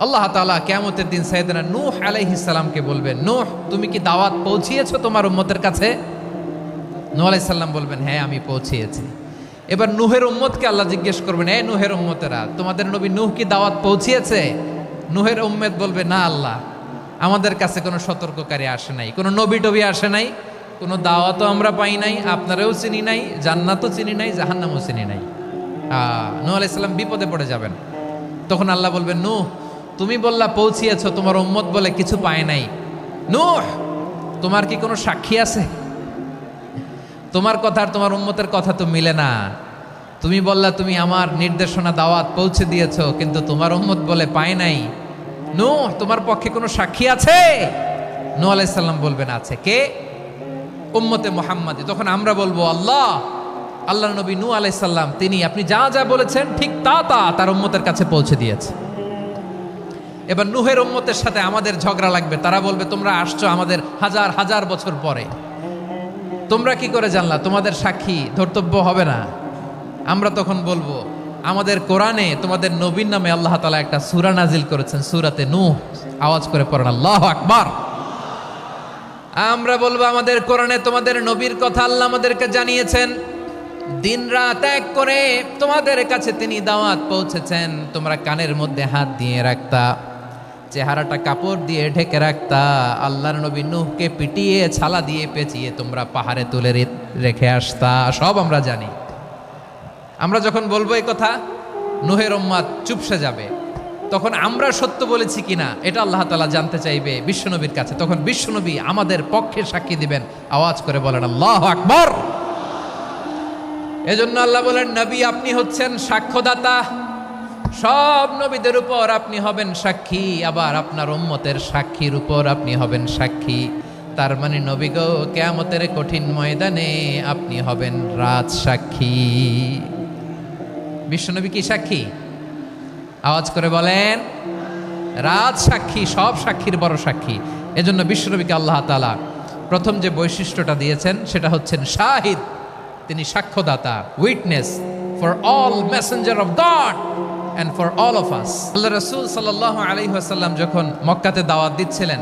আল্লাহ তাআলা কিয়ামতের দিন সাইয়েদনা নূহ আলাইহিস সালামকে বলবেন, নূহ তুমি কি দাওয়াত পৌঁছিয়েছো তোমার উম্মতের কাছে? নূহ আলাইহিস সালাম বলবেন, হ্যাঁ আমি পৌঁছিয়েছি। এবার নূহের উম্মতকে আল্লাহ জিজ্ঞেস করবেন, এই নূহের উম্মতেরা, তোমাদের নবী নূহ কি দাওয়াত পৌঁছিয়েছে? নূহের উম্মত বলবে, না আল্লাহ, আমাদের কাছে কোনো সতর্ককারী আসে নাই, কোনো নবী টবি আসে নাই, কোনো দাওয়াতও আমরা পাই নাই, আপনারাও চিনি নাই, জান্নাতও চিনি নাই, জাহান্নামও চিনি নাই। নূহ আলাইহিস সালাম বিপদে পড়ে যাবেন। তখন আল্লাহ বলবেন, নূহ তুমি বললা পৌঁছিয়েছো, তোমার উম্মত বলে কিছু পায় নাই। নূহ তোমার কি কোনো সাক্ষী আছে? তোমার কথা আর তোমার উম্মতের কথা তো মিলে না। তুমি বললা তুমি আমার নির্দেশনা দাওয়াত পৌঁছে দিয়েছো, কিন্তু তোমার উম্মত বলে পায় নাই। নূহ তোমার পক্ষে কোনো সাক্ষী আছে? নূহ আলাইহিস সালাম বলবেন, আছে। কে? উম্মতে মুহাম্মাদি। তখন আমরা বলবো, আল্লাহ, আল্লাহর নবী নূহ আলাইহিস সালাম তিনি আপনি যা যা বলেছেন ঠিক তা তা তার উম্মতের কাছে পৌঁছে দিয়েছে। এবার নূহের উম্মতের সাথে আমাদের ঝগড়া লাগবে। তারা বলবে, তোমরা আসছো আমাদের হাজার হাজার বছর পরে, তোমরা কি করে জানলা? তোমাদের সাক্ষী ধর্তব্য হবে না। আমরা তখন বলবো, আমাদের কোরআনে তোমাদের নবীর নামে আল্লাহ তাআলা একটা সূরা নাজিল করেছেন, সূরাতে নূহ। আওয়াজ করে পড়েন আল্লাহু আকবার। আমরা বলবো, আমাদের কোরআনে তোমাদের নবীর কথা আল্লাহ আমাদেরকে জানিয়েছেন, দিন রাত এক করে তোমাদের কাছে তিনি দাওয়াত পৌঁছেছেন। তোমরা কানের মধ্যে হাত দিয়ে রাখতা, চেহারাটা কাপড় দিয়ে ঢেকে রাখতা, আল্লাহর নবী নূহকে পিটিয়ে ছালা দিয়ে পেঁচিয়ে তোমরা পাহাড়ে তুলে রেখে আসতা, সব আমরা জানি। আমরা যখন বলবো এই কথা, নূহের উম্মত চুপসে যাবে। তখন আমরা সত্য বলেছি কিনা এটা আল্লাহ তাআলা জানতে চাইবে বিশ্বনবীর কাছে। তখন বিশ্বনবী আমাদের পক্ষে সাক্ষী দিবেন। আওয়াজ করে বলেন আল্লাহু আকবার। এজন্য আল্লাহ বলেন, নবী আপনি হচ্ছেন সাক্ষ্যদাতা, সব নবীদের উপর আপনি হবেন সাক্ষী, আবার আপনার উম্মতের সাক্ষীর উপর আপনি হবেন সাক্ষী। তার মানে নবী গো, কিয়ামতের কঠিন ময়দানে আপনি হবেন রাজ সাক্ষী। বিশ্বনবী কি সাক্ষী? আওয়াজ করে বলেন, রাজ সাক্ষী, সব সাক্ষীর বড় সাক্ষী। এজন্য বিশ্বনবীকে আল্লাহ তাআলা প্রথম যে বৈশিষ্ট্যটা দিয়েছেন সেটা হচ্ছেন শাহিদ। তিনি সাক্ষ্যদাতা, witness for all messenger of God and for all of us. Allah রাসূল সাল্লাল্লাহু আলাইহি ওয়াসাল্লাম যখন মক্কাতে দাওয়াত দিচ্ছিলেন,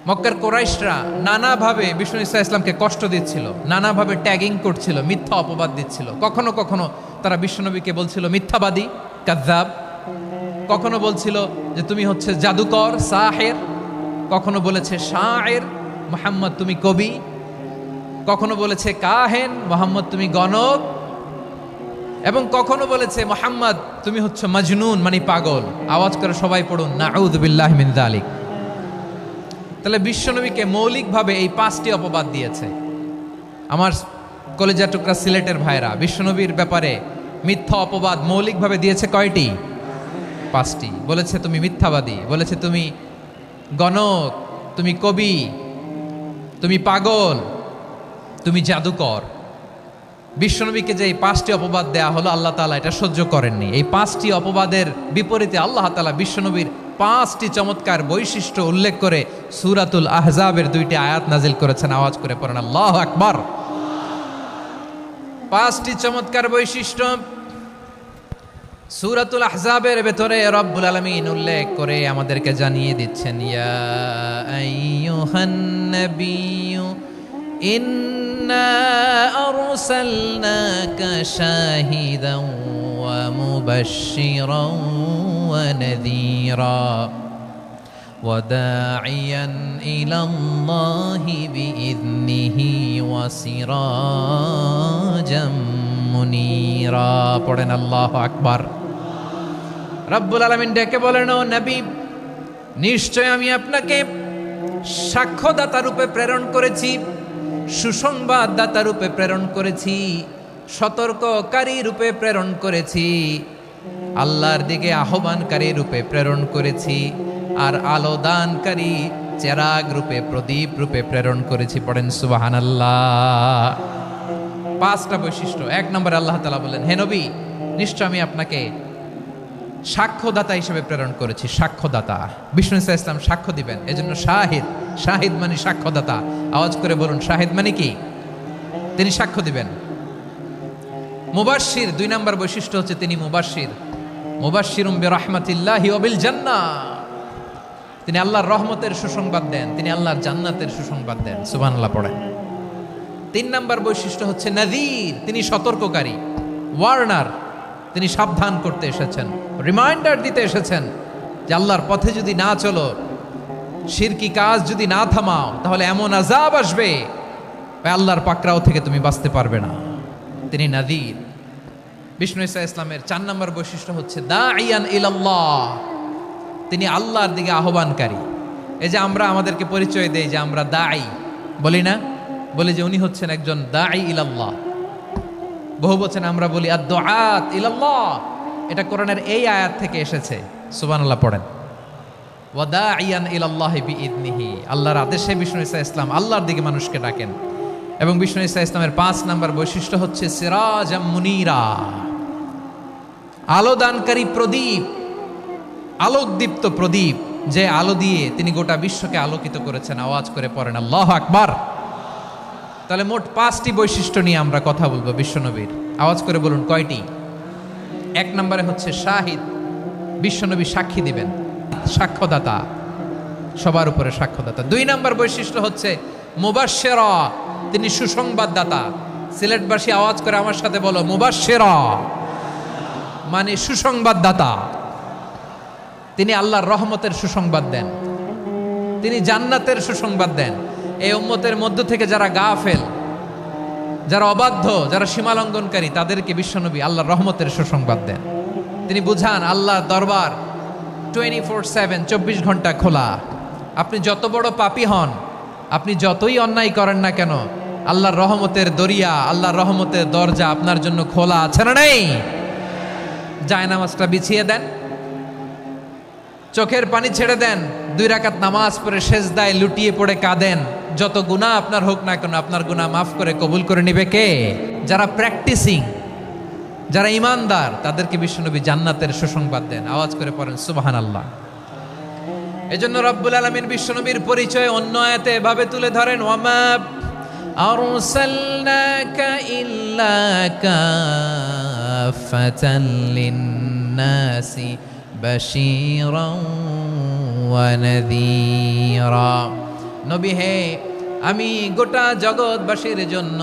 মক্কার কুরাইশরা নানাভাবে বিষ্ণু ঈসা ইসলামকে কষ্ট দিচ্ছিল, নানাভাবে ট্যাগিং করছিল, মিথ্যা অপবাদ দিচ্ছিল। কখনো কখনো তারা বিশ্বনবীকে বলছিল মিথ্যাবাদী, কাযযাব। কখনো বলছিল যে তুমি হচ্ছে জাদুকর, সাহের। কখনো বলেছে শায়ের, মুহাম্মদ তুমি কবি। কখনো বলেছে কাহেন, মুহাম্মদ তুমি গণক। এবং কখনো বলেছে মুহাম্মদ তুমি হচ্ছে মাজনুন, মানে পাগল। আওয়াজ করে সবাই পড়ুন নাউযু বিল্লাহি মিন যালিক। তাহলে বিশ্বনবীকে মৌলিকভাবে এই 5টি অপবাদ দিয়েছে। আমার কলেজা টুকরা সিলেটের ভাইরা, বিশ্বনবীর ব্যাপারে মিথ্যা অপবাদ মৌলিকভাবে দিয়েছে কয়টি? 5টি। বলেছে তুমি মিথ্যাবাদী, বলেছে তুমি গণক, তুমি কবি, তুমি পাগল, তুমি জাদুকর। বিশ্বনবীকে যে এই 5টি অপবাদ দেয়া হলো, আল্লাহ তাআলা এটা সহ্য করেননি। এই 5টি অপবাদের বিপরীতে আল্লাহ তাআলা বিশ্বনবীর 5টি চমৎকার বৈশিষ্ট্য উল্লেখ করে সূরাতুল আহজাবের 2টি আয়াত নাজিল করেছেন। আওয়াজ করে পড়েন আল্লাহু আকবার। 5টি চমৎকার বৈশিষ্ট্য সূরাতুল আহজাবের ভেতরে রব্বুল আলামিন উল্লেখ করে আমাদেরকে জানিয়ে দিচ্ছেন, ইয়া আইয়ুহান নাবিয়্যু ইন্না আরসালনাকা শাহিদান ওয়া মুবাশশিরান ওয়া নাযীরা ওয়া দাঈয়ান ইলাল্লাহি বিইذনিহি ওয়া সিরাজাম মুনীরা। পড়েন আল্লাহু আকবার। রব্বুল আলামিন ডেকে বলেন, ও নবী, নিশ্চয় আমি আপনাকে সাক্ষ্যদাতা রূপে প্রেরণ করেছি, সুসংবাদদাতা রূপে প্রেরণ করেছি, সতর্ককারী রূপে প্রেরণ করেছি, আল্লাহর দিকে আহ্বানকারী রূপে প্রেরণ করেছি, আর আলো দানকারী চেরাগ রূপে, প্রদীপ রূপে প্রেরণ করেছি। পড়েন সুবহানাল্লাহ। 5টা বৈশিষ্ট্য। 1 নম্বরে আল্লাহ তাআলা বলেন, হে নবী, নিশ্চয় আমি আপনাকে সাক্ষ্যদাতা হিসেবে প্রেরণ করেছি। সাক্ষ্যদাতা, বিষ্ণু ঈসা ইসলাম সাক্ষ্য দিবেন, এজন্য শাহিদ। শাহিদ মানে সাক্ষ্যদাতা। আওয়াজ করে বলুন, শাহিদ মানে কি? তিনি সাক্ষ্য দিবেন। মুবাশশির, 2 নম্বর বৈশিষ্ট্য হচ্ছে তিনি মুবাশশির। মুবাশশিরুম বিরাহমাতিল্লাহি ওয়া বিল জান্নাহ, তিনি আল্লাহর রহমতের সুসংবাদ দেন, তিনি আল্লাহর জান্নাতের সুসংবাদ দেন। সুবহানাল্লাহ পড়েন। 3 নাম্বার বৈশিষ্ট্য হচ্ছে নাযীর, তিনি সতর্ককারী, ওয়ার্নার, তিনি সাবধান করতে এসেছেন, রিমাইন্ডার দিতে এসেছেন যে আল্লাহর পথে যদি না চলো, শিরকি কাজ যদি না থামাও, তাহলে এমন আযাব আসবে আল্লাহর পাকড়াও থেকে তুমি বাঁচতে পারবে না। তিনি নাযীর। বিষ্ণু ঈসা ইসলামের 4 নম্বর বৈশিষ্ট্য হচ্ছে দাঈয়ান ইলাল্লাহ, তিনি আল্লাহর দিকে আহ্বানকারী। এই যে আমরা আমাদেরকে পরিচয় দেই যে আমরা দাঈ, বলি না? বলি যে উনি হচ্ছেন একজন দাঈ ইলাল্লাহ। বহু বচনে আমরা বলি আদ-দুআত ইলাল্লাহ, এটা কোরআনের এই আয়াত থেকে এসেছে। সুবহানাল্লাহ পড়েন। ওয়া দাঈয়ান ইলাল্লাহি বিইذনিহি, আল্লাহর আদেশে বিষ্ণু ঈসা ইসলাম আল্লাহর দিকে মানুষকে ডাকেন। এবং বিষ্ণু ঈসা ইসলামের 5 নম্বর বৈশিষ্ট্য হচ্ছে সিরাজাম মুনীরা, আলোদানকারী প্রদীপ, আলোকদীপ্ত প্রদীপ, যে আলো দিয়ে তিনি গোটা বিশ্বকে আলোকিত করেছেন। আওয়াজ করে পড়েন আল্লাহু আকবার। তাহলে মোট 5টি বৈশিষ্ট্য নিয়ে আমরা কথা বলবো বিশ্বনবীর। আওয়াজ করে বলুন কয়টি? 1 নম্বরে হচ্ছে শাহিদ, বিশ্বনবী সাক্ষী দিবেন, সাক্ষ্যদাতা, সবার উপরে সাক্ষ্যদাতা। 2 নম্বর বৈশিষ্ট্য হচ্ছে মুবাশশিরা, তিনি সুসংবাদদাতা। সিলেটবাসী আওয়াজ করে আমার সাথে বলো মুবাশশিরা, মানে সুসংবাদদাতা। তিনি আল্লাহর রহমতের সুসংবাদ দেন, তিনি জান্নাতের সুসংবাদ দেন। এই উম্মতের মধ্য থেকে যারা গাফেল, যারা অবাধ্য, যারা সীমালঙ্ঘনকারী, তাদেরকে বিশ্বনবী আল্লাহর রহমতের সুসংবাদ দেন। তিনি বুঝান আল্লাহর দরবার 24/7, 24 ঘন্টা খোলা। আপনি যত বড় পাপী হন, আপনি যতই অন্যায় করেন না কেন, আল্লাহর রহমতের দরিয়া, আল্লাহর রহমতের দরজা আপনার জন্য খোলা আছে না নেই? জায়নামাজটা বিছিয়ে দেন, চোখের পানি ছেড়ে দেন, 2 রাকাত নামাজ পড়ে সেজদায় লুটিয়ে পড়ে কাঁদেন। যত গুনাহ আপনার হোক না কেন, আপনার গুনাহ মাফ করে কবুল করে নিবে কে? যারা প্র্যাকটিসিং, যারা ইমানদার, তাদেরকে বিশ্বনবী জান্নাতের সুসংবাদ দেন। আওয়াজ করে পড়েন সুবহানাল্লাহ। এজন্য রব্বুল আলামিন বিশ্বনবীর পরিচয় অন্য আয়াতে এভাবে তুলে ধরেন, ওয়ামা আরসালনাকা ইল্লা কাফাতান লিন-নাসি বাশীরান ওয়া নাযীরা। নবী হে, আমি গোটা জগৎবাসীর জন্য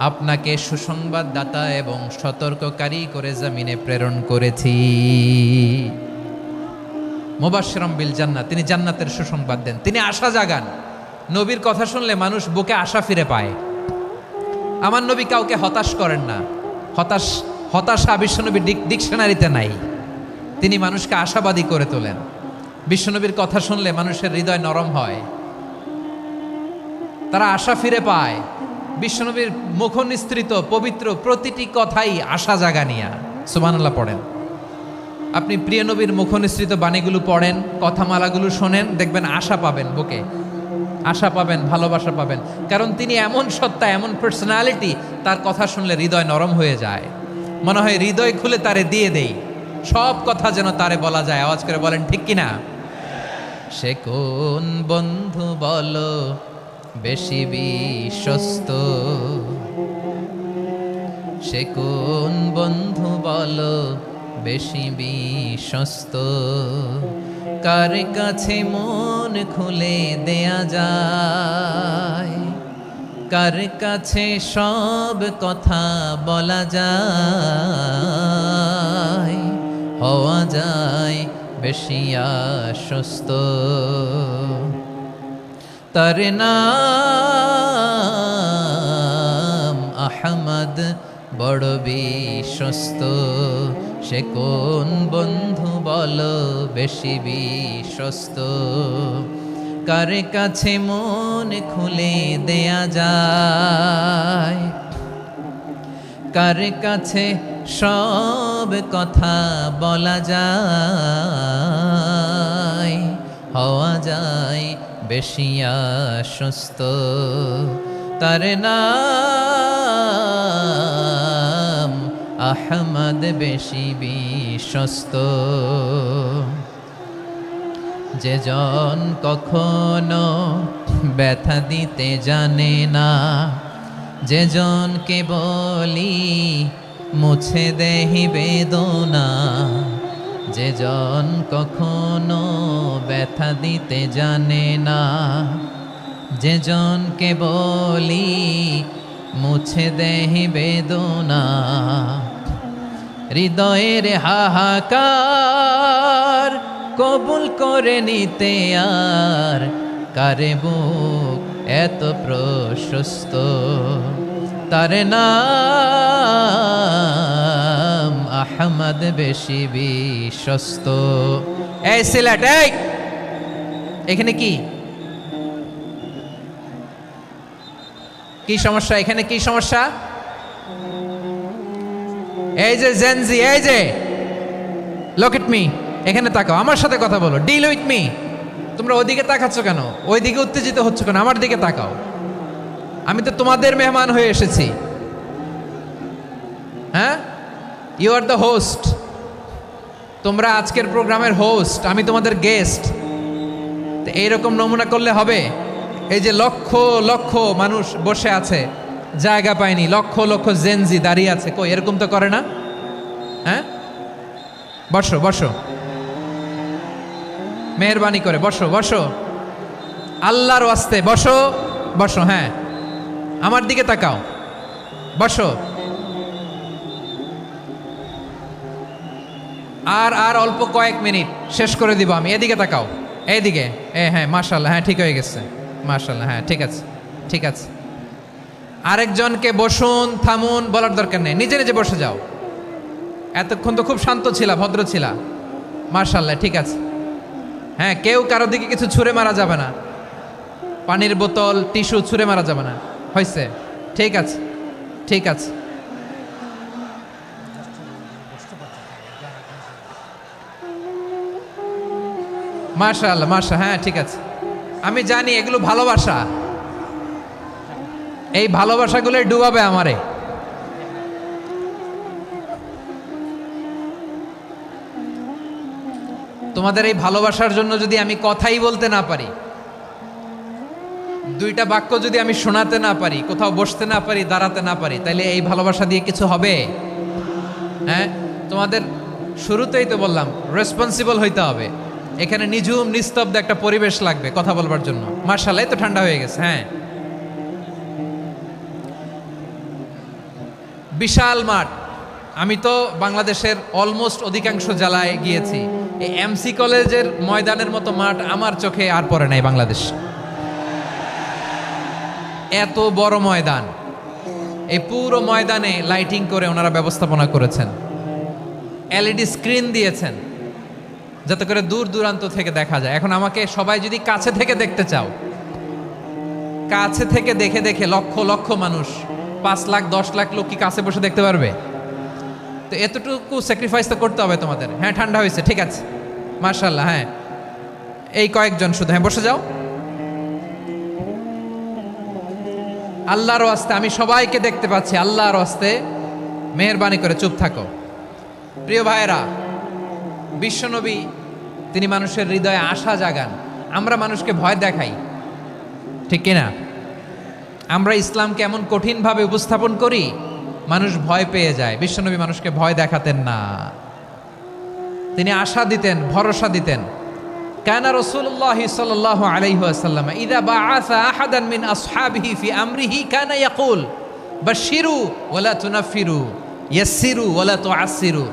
আপনাকে সুসংবাদদাতা এবং সতর্ককারী করে জমিনে প্রেরণ করেছি। মুবাশশিরাম বিল জান্নাহ, তিনি জান্নাতের সুসংবাদ দেন, তিনি আশা জাগান। নবীর কথা শুনলে মানুষ বুকে আশা ফিরে পায়। আমার নবী কাউকে হতাশ করেন না। হতাশা বিশ্বনবীর ডিকশনারিতে নাই। তিনি মানুষকে আশাবাদী করে তোলেন। বিশ্বনবীর কথা শুনলে মানুষের হৃদয় নরম হয়, তারা আশা ফিরে পায়। বিশ্বনবীর মুখ নিঃসৃত পবিত্র প্রতিটি কথাই আশা জাগানিয়া। সুবহানাল্লাহ পড়েন। আপনি প্রিয় নবীর মুখ নিঃসৃত বাণীগুলো পড়েন, কথামালাগুলো শোনেন, দেখবেন আশা পাবেন, বুকে আশা পাবেন, ভালোবাসা পাবেন। কারণ তিনি এমন সত্তা, এমন পার্সোনালিটি, তার কথা শুনলে হৃদয় নরম হয়ে যায়। মনে হয় হৃদয় খুলে তারে দিয়ে দেই, সব কথা যেন তারে বলা যায়। আওয়াজ করে বলেন ঠিক কিনা? সে কোন বন্ধু বলো বেশি বিশ্বস্ত, সে কোন বন্ধু বলো বেশি বিশ্বস্ত, কার কাছে মন খুলে দেয়া যায়, কার কাছে সব কথা বলা যায়, হওয়া যায় বেশি আশ্বস্ত। তার নাম আহমদ, বড় বিশ্বস্ত। সে কোন বন্ধু বলো বেশি বিশ্বস্ত, কার কাছে মন খুলে দেয়া যায়, কার কাছে সব কথা বলা যায়, হওয়া যায় বেশি আশ্বস্ত। তার নাম আহমদ, বেশি বিশ্বস্ত। যে জন কখনো ব্যথা দিতে জানে না, যে জনকে বলি মুছে দেহি বেদনা, যে জন কখনো ব্যথা দিতে জানে না, যে জনকে বলি মুছে দেহি বেদনা, হৃদয়ের হাহাকার কবুল করে নিতে আর কারে বুক এত প্রশস্ত, তার নাম আহমদ বেশি বিশ্বস্ত। এই সিলেট, এই এখানে কি কি সমস্যা? এখানে কি সমস্যা? এই যে জেনজি, এই যে লুক এট মি, এখানে তাকাও, আমার সাথে কথা বলো, ডিল উইথ মি। তোমরা ওইদিকে তাকাচ্ছ কেন? ওইদিকে উত্তেজিত হচ্ছ কেন? আমার দিকে তাকাও, আমি তো তোমাদের মেহমান হয়ে এসেছি। হ্যাঁ, ইউ আর দ্য হোস্ট, তোমরা আজকের প্রোগ্রামের হোস্ট, আমি তোমাদের গেস্ট। তো এইরকম নমুনা করলে হবে? এই যে লক্ষ লক্ষ মানুষ বসে আছে, জায়গা পায়নি, লক্ষ লক্ষ জেনজি দাঁড়িয়ে আছে, কই এরকম তো করে না? হ্যাঁ, বসো বসো, মেহরবানি করে বসো বসো, আল্লাহর ওয়াস্তে বসো বসো। হ্যাঁ, আমার দিকে তাকাও, বসো। আর আর অল্প কয়েক মিনিট, শেষ করে দিব আমি। এদিকে তাকাও, এইদিকে। হ্যাঁ, মাশাআল্লাহ, হ্যাঁ ঠিক হয়ে গেছে, মাশাআল্লাহ, হ্যাঁ ঠিক আছে ঠিক আছে। আরেকজনকে বসুন থামুন বলার দরকার নেই, নিজে নিজে বসে যাও। এতক্ষণ তো খুব শান্ত ছিলা, ভদ্র ছিলা, মাশাআল্লাহ, ঠিক আছে। হ্যাঁ, কেউ কারো দিকে কিছু ছুঁড়ে মারা যাবে না, পানির বোতল টিস্যু ছুঁড়ে মারা যাবে না, হয়েছে? ঠিক আছে ঠিক আছে। মাশাআল্লাহ মাশাআল্লাহ, হ্যাঁ ঠিক আছে। আমি জানি এগুলো ভালোবাসা, এই ভালোবাসাগুলোই ডুবাবে আমারে। তোমাদের এই ভালোবাসার জন্য যদি আমি কথাই বলতে না পারি, দুইটা বাক্য যদি আমি শোনাতে না পারি, কোথাও বসতে না পারি, দাঁড়াতে না পারি, তাহলে এই ভালোবাসা দিয়ে কিছু হবে? হ্যাঁ, তোমাদের শুরুতেই তো বললাম রেসপন্সিবল হইতে হবে। এখানে নিঝুম নিস্তব্ধ একটা পরিবেশ লাগবে কথা বলবার জন্য। মাশাআল্লাহ, তো ঠান্ডা হয়ে গেছে। হ্যাঁ, বিশাল মাঠ। আমি তো বাংলাদেশের অলমোস্ট অধিকাংশ জেলায় গিয়েছি, এই এমসি কলেজের ময়দানের মতো মাঠ আমার চোখে আর পড়ে নাই বাংলাদেশ। এত বড় ময়দান, এই পুরো ময়দানে লাইটিং করে ওনারা ব্যবস্থাপনা করেছেন, এলইডি স্ক্রিন দিয়েছেন যাতে করে দূর দূরান্ত থেকে দেখা যায়। এখন আমাকে সবাই যদি কাছে থেকে দেখতে চাও, কাছে থেকে দেখে দেখে লক্ষ লক্ষ মানুষ, 5 লাখ 10 লাখ লোক কি কাছে বসে দেখতে পারবে? তো এতটুকু স্যাক্রিফাইস তো করতে হবে তোমাদের। হ্যাঁ, ঠান্ডা হয়েছে, ঠিক আছে, মাশাআল্লাহ। হ্যাঁ, এই কয়েকজন শুধু, হ্যাঁ বসে যাও। আল্লাহর ওয়াস্তে আমি সবাইকে দেখতে পাচ্ছি, আল্লাহর ওয়াস্তে মেহেরবানি করে চুপ থাকো। প্রিয় ভাইয়েরা, বিশ্বনবী তিনি মানুষের হৃদয়ে আশা জাগান। আমরা মানুষকে ভয় দেখাই, ঠিক কিনা? আমরা ইসলামকে এমন কঠিনভাবে উপস্থাপন করি, মানুষ ভয় পেয়ে যায়। বিশ্বনবী মানুষকে ভয় দেখাতেন না, তিনি আশা দিতেন, ভরসা দিতেন। কানা রাসূলুল্লাহ সাল্লাল্লাহু আলাইহি ওয়াসাল্লাম ইযা বাআসা আহাদান মিন আসহাবিহি ফি আমরিহি কানা ইয়াকুল বাশশিরু ওয়ালা তুনাফিরু ইয়াসসিরু ওয়ালা তুআসসিরু।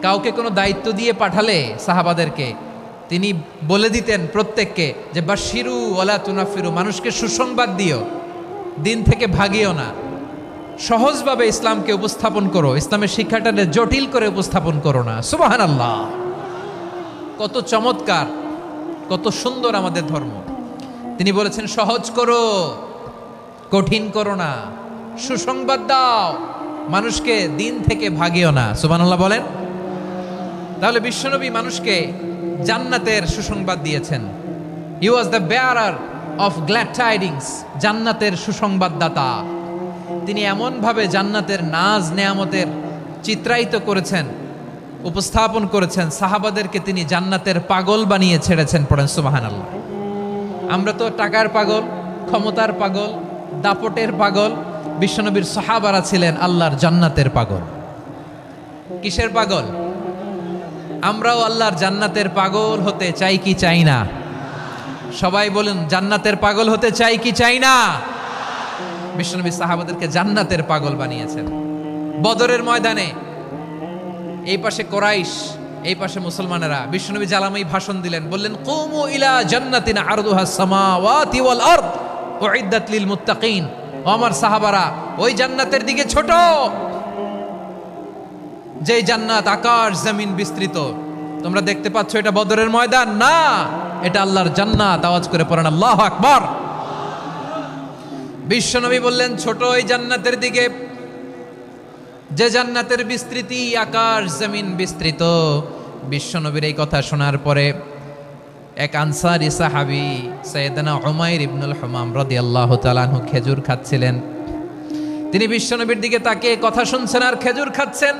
কাউকে কোনো দায়িত্ব দিয়ে পাঠালে সাহাবাদেরকে তিনি বলে দিতেন প্রত্যেককে যে বাশশিরু ওয়ালা তুনাফিরু, মানুষকে সুসংবাদ দিও, দিন থেকে ভাগিও না, সহজভাবে ইসলামকে উপস্থাপন করো, ইসলামের শিক্ষাটাকে জটিল করে উপস্থাপন করো না। সুবহানাল্লাহ, কত চমৎকার, কত সুন্দর আমাদের ধর্ম। তিনি বলেছেন সহজ করো, কঠিন করো না, সুসংবাদ দাও, মানুষকে দিন থেকে ভাগিও না। সুবহানাল্লাহ বলেন। তাহলে বিশ্বনবী মানুষকে জান্নাতের সুসংবাদ দিয়েছেন। He was the bearer of glad tidings, জান্নাতের সুসংবাদদাতা। তিনি এমনভাবে জান্নাতের নাজ নেয়ামতের চিত্রায়িত করেছেন, উপস্থাপন করেছেন, সাহাবাদেরকে তিনি জান্নাতের পাগল বানিয়ে ছেড়েছেন। পড়েন সুবহানাল্লাহ। আমরা তো টাকার পাগল, ক্ষমতার পাগল, দাপটের পাগল। বিশ্বনবীর সাহাবারা ছিলেন আল্লাহর জান্নাতের পাগল। কিসের পাগল? আমরাও আল্লাহর জান্নাতের পাগল হতে চাই কি চাই না? সবাই বলুন, জান্নাতের পাগল হতে চাই কি চাই না? বিশ্বনবী সাহাবাদেরকে জান্নাতের পাগল বানিয়েছেন। বদরের ময়দানে এই পাশে কোরাইশ, এই পাশে মুসলমানেরা, বিশ্বনবী জালামাই ভাষণ দিলেন, বললেন কুমু ইলা জান্নাতিন আরদুহাস সামাওয়াতি ওয়াল আরদ উইদ্দাত লিল মুত্তাকিন। ও আমার সাহাবারা, ওই জান্নাতের দিকে ছোট, যে জান্নাত আকাশ জমিন বিস্তৃত। তোমরা দেখতে পাচ্ছ এটা বদরের ময়দান না, এটা আল্লাহর জান্নাত। আওয়াজ করে পড়েন আল্লাহু আকবার। বিশ্বনবী বললেন ছোট ওই জান্নাতের দিকে, যে জান্নাতের বিস্তৃতি আকাশ জমিন বিস্তৃত। বিশ্বনবীর এই কথা শোনার পরে এক আনসারী সাহাবী সাইয়েদনা উমাইর ইবনুল হুমাম রাদিয়াল্লাহু তাআলা আনহু খেজুর খাচ্ছিলেন। তিনি বিশ্বনবীর দিকে তাকিয়ে কথা শুনছেন আর খেজুর খাচ্ছেন।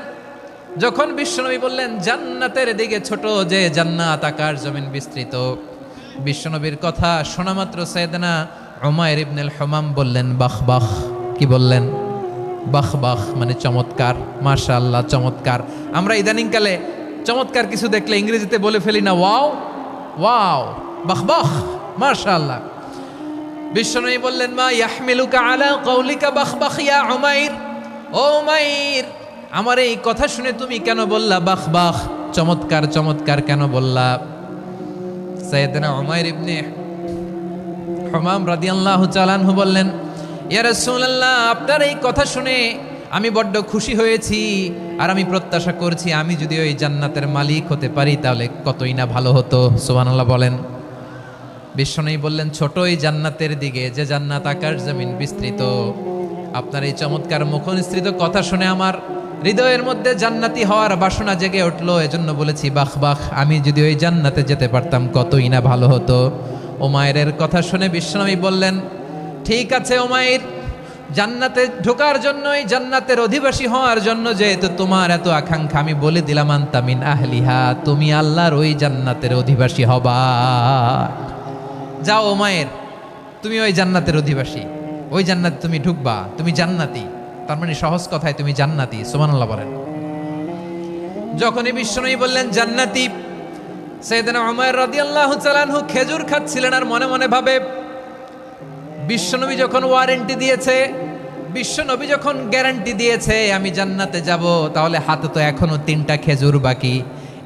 যখন বিশ্বনবী বললেন জান্নাতের দিকে ছোট, যে জান্নাত আকাশ জমিন বিস্তৃত, বিশ্বনবীর কথা শোনা মাত্র সাইয়েদনা উমাইর ইবনুল হুমাম বললেন বাহ বাহ। কি বললেন? বাহ বাহ মানে চমৎকার, মাশাআল্লাহ চমৎকার। আমরা ইদানিংকালে চমৎকার কিছু দেখলে ইংরেজিতে বলে ফেলি না ওয়াও ওয়াও, বাহ বাহ, মাশাআল্লাহ। বিশ্বনবী বললেন মা ইয়াহমিলুকা আলা কওলিকা বাহ বাহ ইয়া উমাইর। ও উমাইর, আমার এই কথা শুনে তুমি কেন বললা বাহ বাহ, চমৎকার চমৎকার কেন বললা? সাইয়েদনা উমাইর ইবনে হুমাম রাদিয়াল্লাহু তাআলা আনহু বললেন ইয়া রাসূলুল্লাহ, আপনার এই কথা শুনে আমি বড্ড খুশি হয়েছি, আর আমি প্রত্যাশা করছি আমি যদি ওই জান্নাতের মালিক হতে পারি তাহলে কতই না ভালো হতো। সুবহানাল্লাহ বলেন। বিশ্বনবী বললেন ছোট এই জান্নাতের দিকে, যে জান্নাত আকাশ জমিন বিস্তৃত। আপনার এই চমৎকার মুখনিসৃত কথা শুনে আমার হৃদয়ের মধ্যে জান্নাতি হওয়ার বাসনা জেগে উঠলো, এজন্য বলেছি বাহ বাহ, আমি যদি ওই জান্নাতে যেতে পারতাম কতই না ভালো হতো। উমাইরের কথা শুনে বিশ্বনবী বললেন ঠিক আছে উমাইর, জান্নাতে ঢোকার জন্য, এই জান্নাতের অধিবাসী হওয়ার জন্য যেহেতু তোমার এত আকাঙ্ক্ষা, আমি বলে দিলাম আনতা মিন আহলিহা, তুমি আল্লাহর ওই জান্নাতের অধিবাসী হবা। যাও উমাইর, তুমি ওই জান্নাতের অধিবাসী, ওই জান্নাতে তুমি ঢুকবা, তুমি জান্নাতি। তার মানে সহজ কথায় তুমি জান্নাতি। সুবহানাল্লাহ বলেন। যখনই বিশ্বনবী বললেন জান্নাতি, সাইয়েদনা উমাইর রাদিয়াল্লাহু তাআলা আনহু খেজুর খাচ্ছিলেন আর মনে মনে ভাবে বিশ্বনবী যখন ওয়ারেন্টি দিয়েছে, বিশ্বনবী যখন গ্যারান্টি দিয়েছে আমি জান্নাতে যাব, তাহলে হাতে তো এখনো 3টা খেজুর বাকি।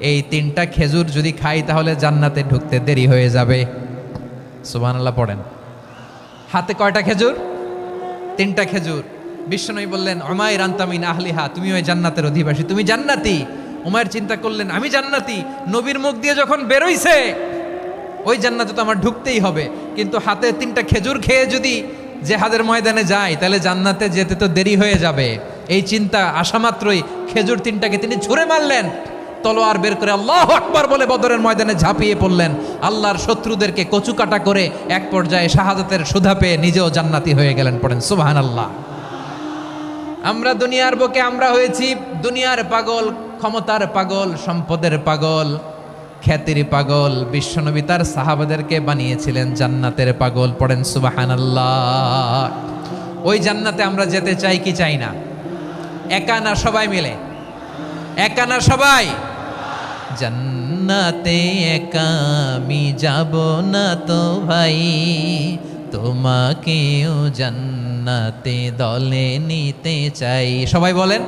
এই 3টা খেজুর যদি খাই তাহলে জান্নাতে ঢুকতে দেরি হয়ে যাবে। সুবহানাল্লাহ পড়েন। হাতে কয়টা খেজুর? 3টা খেজুর। বিশ্বনবী বললেন উমাইর আনতা মিন আহলিহা, তুমি ওই জান্নাতের অধিবাসী, তুমি জান্নাতি। উমাইর চিন্তা করলেন আমি জান্নাতি, নবীর মুখ দিয়ে যখন বেরোইছে ওই জান্নাতে তো আমার ঢুকতেই হবে, কিন্তু হাতে 3টা খেজুর খেয়ে যদি জেহাদের ময়দানে যাই তাহলে জান্নাতে যেতে তো দেরি হয়ে যাবে। এই চিন্তা আসা মাত্রই খেজুর 3টাকে তিনি ছুঁড়ে মারলেন, তলোয়ার বের করে আল্লাহু আকবার বলে বদরের ময়দানে ঝাঁপিয়ে পড়লেন। আল্লাহর শত্রুদেরকে কচুকাটা করে এক পর্যায়ে শাহাদাতের সুধা পেয়ে নিজেও জান্নাতি হয়ে গেলেন। পড়েন সুবহানাল্লাহ। আমরা দুনিয়ার বুকে আমরা হয়েছি দুনিয়ার পাগল, ক্ষমতার পাগল, সম্পদের পাগল, খ্যাতির পাগল। বিশ্বনবী তার সাহাবাদেরকে বানিয়েছিলেন জান্নাতের পাগল। পড়েন সুবহানাল্লাহ। ওই জান্নাতে আমরা যেতে চাই কি চাই না? একা না সবাই মিলে? একা না সবাই? জান্নাতে একা আমি যাব না তো ভাই, তোমাকেও জান্নাতে দলে নিতে চাই। সবাই বলেন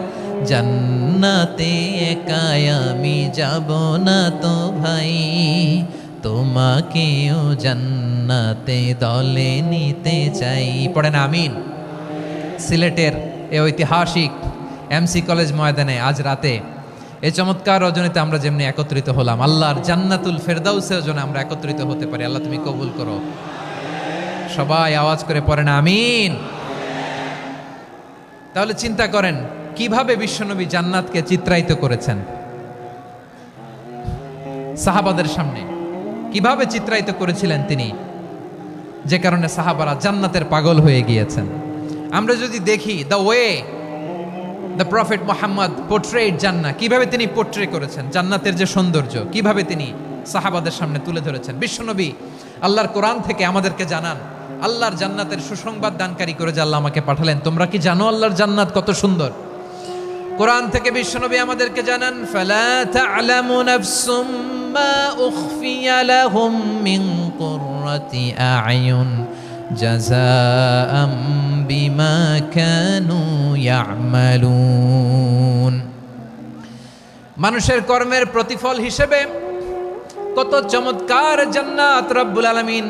জান্নাতে একা আমি যাব না তো ভাই, তোমাকেও জান্নাতে দলে নিতে চাই। পড়েন আমিন। সিলেটের এই ঐতিহাসিক এমসি কলেজ ময়দানে আজ রাতে এই চমৎকার রজনীতে আমরা যেমনি একত্রিত হলাম, আল্লাহর জান্নাতুল ফেরদাউসের জন্য আমরা একত্রিত হতে পারি। আল্লাহ তুমি কবুল করো। সবাই আওয়াজ করে পড়েন আমিন। তাহলে চিন্তা করেন কিভাবে বিশ্বনবী জান্নাতকে চিত্রায়িত করেছেন সাহাবাদের সামনে, কিভাবে চিত্রায়িত করেছিলেন তিনি, যে কারণে সাহাবারা জান্নাতের পাগল হয়ে গিয়েছেন। আমরা যদি দেখি the way the prophet Muhammad portrait জান্নাত, কিভাবে তিনি পোর্ট্রে করেছেন জান্নাতের যে সৌন্দর্য, কিভাবে তিনি সাহাবাদের সামনে তুলে ধরেছেন। বিশ্বনবী আল্লাহর কোরআন থেকে আমাদেরকে জানান আল্লাহর জান্নাতের সুসংবাদ দানকারী করে যে আল্লাহ আমাকে পাঠালেন। তোমরা কি জানো আল্লাহর জান্নাত কত সুন্দর? কোরআন থেকে বিশ্বনবী আমাদেরকে জানান, ফালা তা'লামু নাফসুম মা উখফিয়া লাহুম মিন কুররাতি আ'য়ুন জাযাআম বিমা কানু ইয়া'মালুন। মানুষের কর্মের প্রতিফল হিসেবে কত চমৎকার জান্নাত রব্বুল আলামিন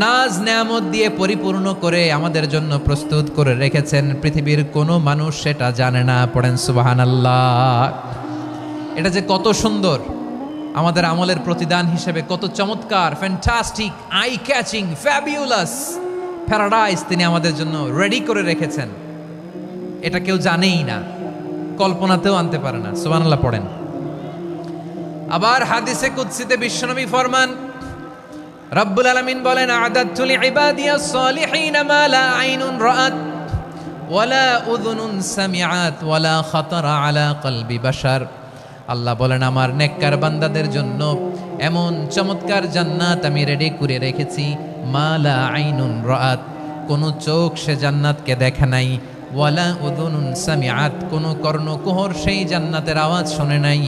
নাজ নেয়ামত দিয়ে পরিপূর্ণ করে আমাদের জন্য প্রস্তুত করে রেখেছেন। পৃথিবীর কোনো মানুষ সেটা জানে না। পড়েন সুবহানাল্লাহ। এটা যে কত সুন্দর, আমাদের আমলের প্রতিদান হিসেবে কত চমৎকার, fantastic, eye catching, fabulous paradise তিনি আমাদের জন্য রেডি করে রেখেছেন। এটা কেউ জানেই না, কল্পনাতেও আনতে পারে না। সুবহানাল্লাহ পড়েন। আবার হাদিসে কুদসিতে বিশ্বনবী ফরমান, রব্বুল আলামিন বলেন, আ'দাদতু লিইবাদিয়াস সালিহিন মা লা আইনুন রাআত ওয়ালা উযুনুন সামিআত ওয়ালা খাতারা আলা কলবি বাশার। আল্লাহ বলেন, আমার নেককার বান্দাদের জন্য এমন চমৎকার জান্নাত আমি রেডি করে রেখেছি, মা লা আইনুন রাআত, কোন চোখ সে জান্নাতকে দেখে নাই, ওয়ালা উযুনুন সামিআত, কোন কর্ণকুহর সেই জান্নাতের আওয়াজ শোনে নাই,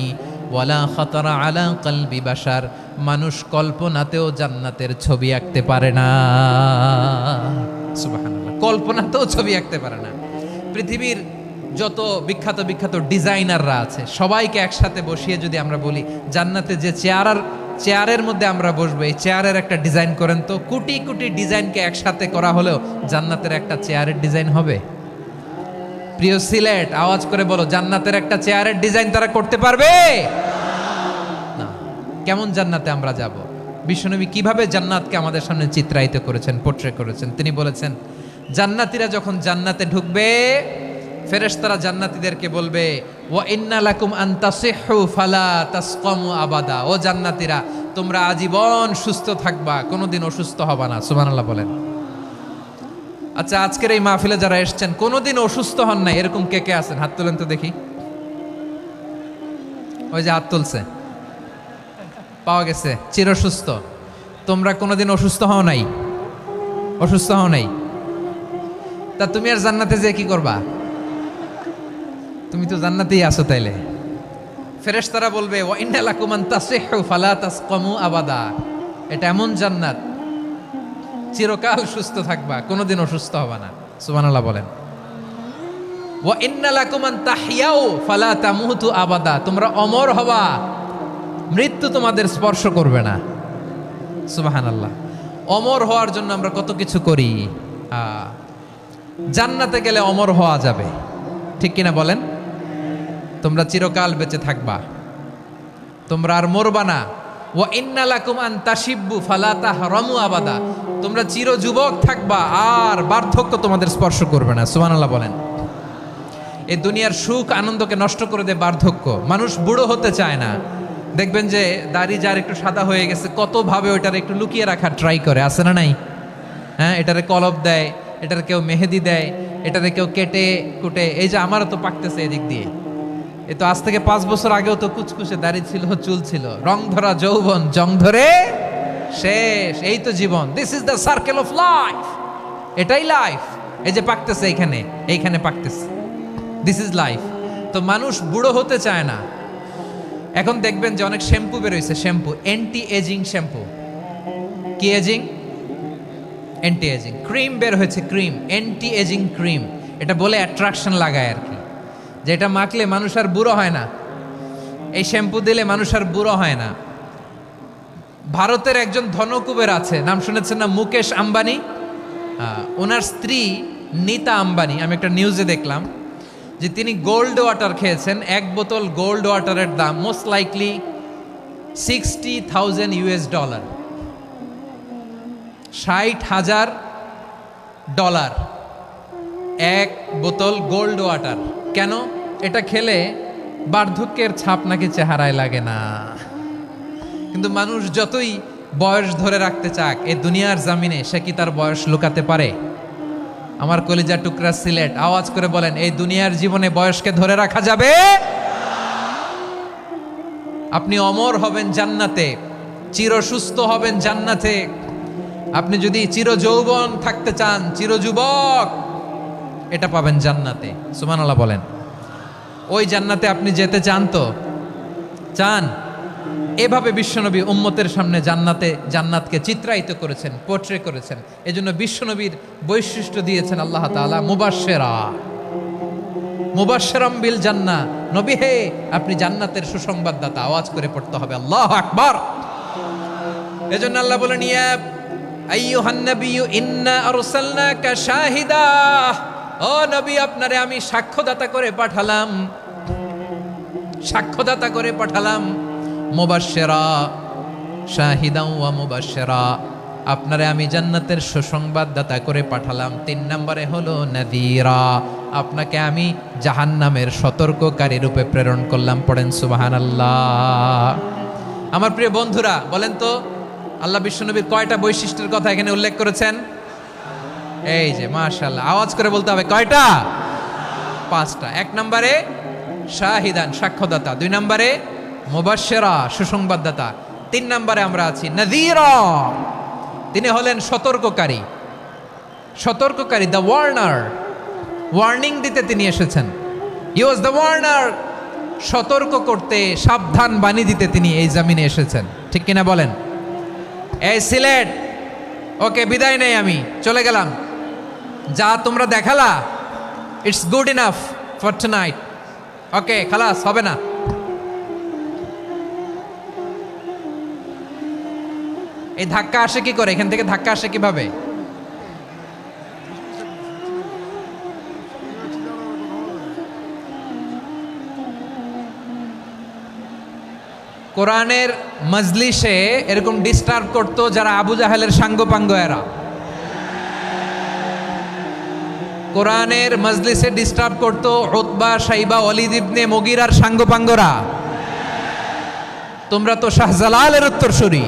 ওয়ালা খাতারা আলা কলবি বাশার, মানুষ কল্পনাতেও জান্নাতের ছবি আঁকতে পারে না। সুবহানাল্লাহ, কল্পনাতেও ছবি আঁকতে পারে না। পৃথিবীর যত বিখ্যাত বিখ্যাত ডিজাইনাররা আছে সবাইকে একসাথে বসিয়ে যদি আমরা বলি জান্নাতে যে চেয়ারের মধ্যে আমরা বসবো, এই চেয়ারের একটা ডিজাইন করেন তো, কোটি কোটি ডিজাইনকে একসাথে করা হলেও জান্নাতের একটা চেয়ারের ডিজাইন হবে? প্রিয় সিলেট, আওয়াজ করে বলো, জান্নাতের একটা চেয়ারের ডিজাইন তারা করতে পারবে না। কেমন জান্নাতে আমরা যাব? বিশ্বনবী কিভাবে জান্নাতকে আমাদের সামনে চিত্রায়িত করেছেন, পোট্রে করেছেন। তিনি বলেছেন, জান্নাতীরা যখন জান্নাতে ঢুকবে, ফেরেশতারা জান্নাতীদেরকে বলবে, ওয়া ইন্না লাকুম আন তাসিহু ফালা তাসকামু আবাদা। ও জান্নাতীরা, তোমরা আজীবন সুস্থ থাকবা, কোনোদিন অসুস্থ হবা না। সুবহানাল্লাহ বলেন। আচ্ছা, আজকের এই মাহফিলে যারা এসেছেন কোনোদিন অসুস্থ হন নাই, এরকম কে কে আছেন? হাত তোলেন তো দেখি। ওই যে হাত তুলছে, পাওয়া গেছে, চিরসুস্থ। তোমরা কোনোদিন অসুস্থ হও নাই? অসুস্থ হও নাই? তা তুমি আর জান্নাতে যে কি করবা? তুমি তো জান্নাতেই আছো। তাইলে ফেরেশতারা বলবে, ওয়া ইন্না লাকুম আন তাসিহু ফালা তাসকামু আবাদা। এটা এমন জান্নাত, চিরকাল সুস্থ থাকবা, কোনোদিন অসুস্থ হবা না। সুবহানাল্লাহ বলেন। ওয়া ইন্না লাকুম আন তাহইয়াউ ফালা তামুতু আবাদা। তোমরা অমর হবা, মৃত্যু তোমাদের স্পর্শ করবে না। সুবহানাল্লাহ। অমর হওয়ার জন্য আমরা কত কিছু করি। জান্নাতে গেলে অমর হওয়া যাবে, ঠিক কিনা বলেন? তোমরা চিরকাল বেঁচে থাকবা, তোমরা আর মরবা না। ওয়া ইন্না লাকুম আন তাশিব্বু ফালা তাহরামু আবাদা। তোমরা চির যুবক থাকবা, আর বার্ধক্য তোমাদের স্পর্শ করবে না। সুবহানাল্লাহ বলেন। এই দুনিয়ার সুখ আনন্দকে নষ্ট করে দেয় বার্ধক্য। মানুষ বুড়ো হতে চায় না। দেখবেন যে দাড়ি যার একটু সাদা হয়ে গেছে, কত ভাবে ওইটার একটু লুকিয়ে রাখার ট্রাই করে, আছে না নাই? হ্যাঁ, এটারে কলব দেয়, এটার কেউ মেহেদি দেয়, এটারে কেউ কেটে কুটে। এই যে আমারও তো পাকতেছে এদিক দিয়ে। এ তো আজ থেকে 5 বছর আগেও তো কুচকুচে দাড়ি ছিল, চুল ছিল, রং ধরা যৌবন, জং ধরে শেষ। এই তো জীবন। This is the circle of life. এটাই লাইফ। এই যে পাকতেছে এইখানে, এইখানে পাকতেছে, দিস ইজ লাইফ। তো মানুষ বুড়ো হতে চায় না। এখন দেখবেন যে অনেক শ্যাম্পু বেরোইছে, শ্যাম্পু, অ্যান্টি এজিং শ্যাম্পু। কি এজিং? Anti ageing. ক্রিম বের হয়েছে, ক্রিম, অ্যান্টি এজিং ক্রিম। এটা বলে অ্যাট্রাকশন লাগায় আর কি, যে এটা মাখলে মানুষ আর বুড়ো হয় না, এই শ্যাম্পু দিলে মানুষ আর বুড়ো হয় না। ভারতের একজন ধনকুবের আছে, নাম শুনেছেন না? মুকেশ আম্বানি। ওনার স্ত্রী নীতা আম্বানি, আমি একটা নিউজে দেখলাম যে তিনি গোল্ড ওয়াটার খেয়েছেন। 1 বোতল গোল্ড ওয়াটারের দাম মোস্ট লাইকলি $60,000, $60,000 1 বোতল গোল্ড ওয়াটার। কেন? এটা খেলে বার্ধক্যের ছাপ নাকি চেহারায় লাগে না। কিন্তু মানুষ যতই বয়স ধরে রাখতে চাক এই দুনিয়ার জামিনে, সে কি তার বয়স লুকাতে পারে? আমার কলিজা টুকরা সিলেট, আওয়াজ করে বলেন, এই দুনিয়ার জীবনে বয়সকে ধরে রাখা যাবে? আপনি অমর হবেন জান্নাতে, চির সুস্থ হবেন জান্নাতে। আপনি যদি চির যৌবন থাকতে চান, চির যুবক, এটা পাবেন জান্নাতে। সুবহানাল্লাহ বলেন। ওই জান্নাতে আপনি যেতে চান তো? চান? এভাবে বিশ্বনবী উম্মতের সামনে জান্নাতকে চিত্রায়িত করেছেন, পোর্ট্রে করেছেন। এজন্য বিশ্বনবীর বৈশিষ্ট্য দিয়েছেন আল্লাহ তাআলা মুবাশশিরাম বিল জান্নাহ। নবী হে, আপনি জান্নাতের সুসংবাদদাতা। আওয়াজ করে পড়তে হবে আল্লাহু আকবার। এজন্য আল্লাহ বলেন, ইয়া আইয়ুহান নাবিয়্যু ইন্না আরসালনাকা শাহিদা। ও নবী, আপনারে আমি সাক্ষ্যদাতা করে পাঠালাম, সাক্ষ্যদাতা করে পাঠালাম। মুবাশশিরা শাহিদাও ওয়া মুবাশশিরা, আপনারে আমি জান্নাতের সুসংবাদদাতা করে পাঠালাম। 3 নম্বরে হলো নাযীরা, আপনাকে আমি জাহান্নামের সতর্ককারী রূপে প্রেরণ করলাম। পড়েন সুবহানাল্লাহ। আমার প্রিয় বন্ধুরা, বলেন তো আল্লাহ বিশ্বনবীর কয়টা বৈশিষ্ট্যের কথা এখানে উল্লেখ করেছেন? এই যে মাশাআল্লাহ, আওয়াজ করে বলতে হবে কয়টা? 5টা। 1 নম্বরে শাহিদান, সাক্ষ্যদাতা। 2 নম্বরে মুবাশশিরা, সুসংবাদদাতা। 3 নম্বরে আমরা আছি নাযীরা, তিনি হলেন সতর্ককারী। সতর্ককারী, দ্য ওয়ার্নার, ওয়ার্নিং দিতে তিনি এসেছেন। হি ওয়াজ দ্য ওয়ার্নার, সতর্ক করতে, সাবধান বাণী দিতে তিনি এই জমিনে এসেছেন। ঠিক কিনা বলেন? এই সিলেট, ওকে বিদায় নেই, আমি চলে গেলাম। যা তোমরা দেখালা, it's good enough for tonight. Okay, খালাস, হবে না। এই ধাক্কা আসে কি করে? এখান থেকে ধাক্কা আসে কিভাবে? কোরআনের মজলিসে এরকম ডিস্টার্ব করতো যারা আবু জাহেলের সাঙ্গপাঙ্গ এরা। কোরআনের মজলিসে ডিস্টার্ব করতো উতবা, শাইবা, ওয়ালিদ ইবনে মুগীরার সাঙ্গপাঙ্গরা। তোমরা তো শাহজালালের উত্তরসূরি,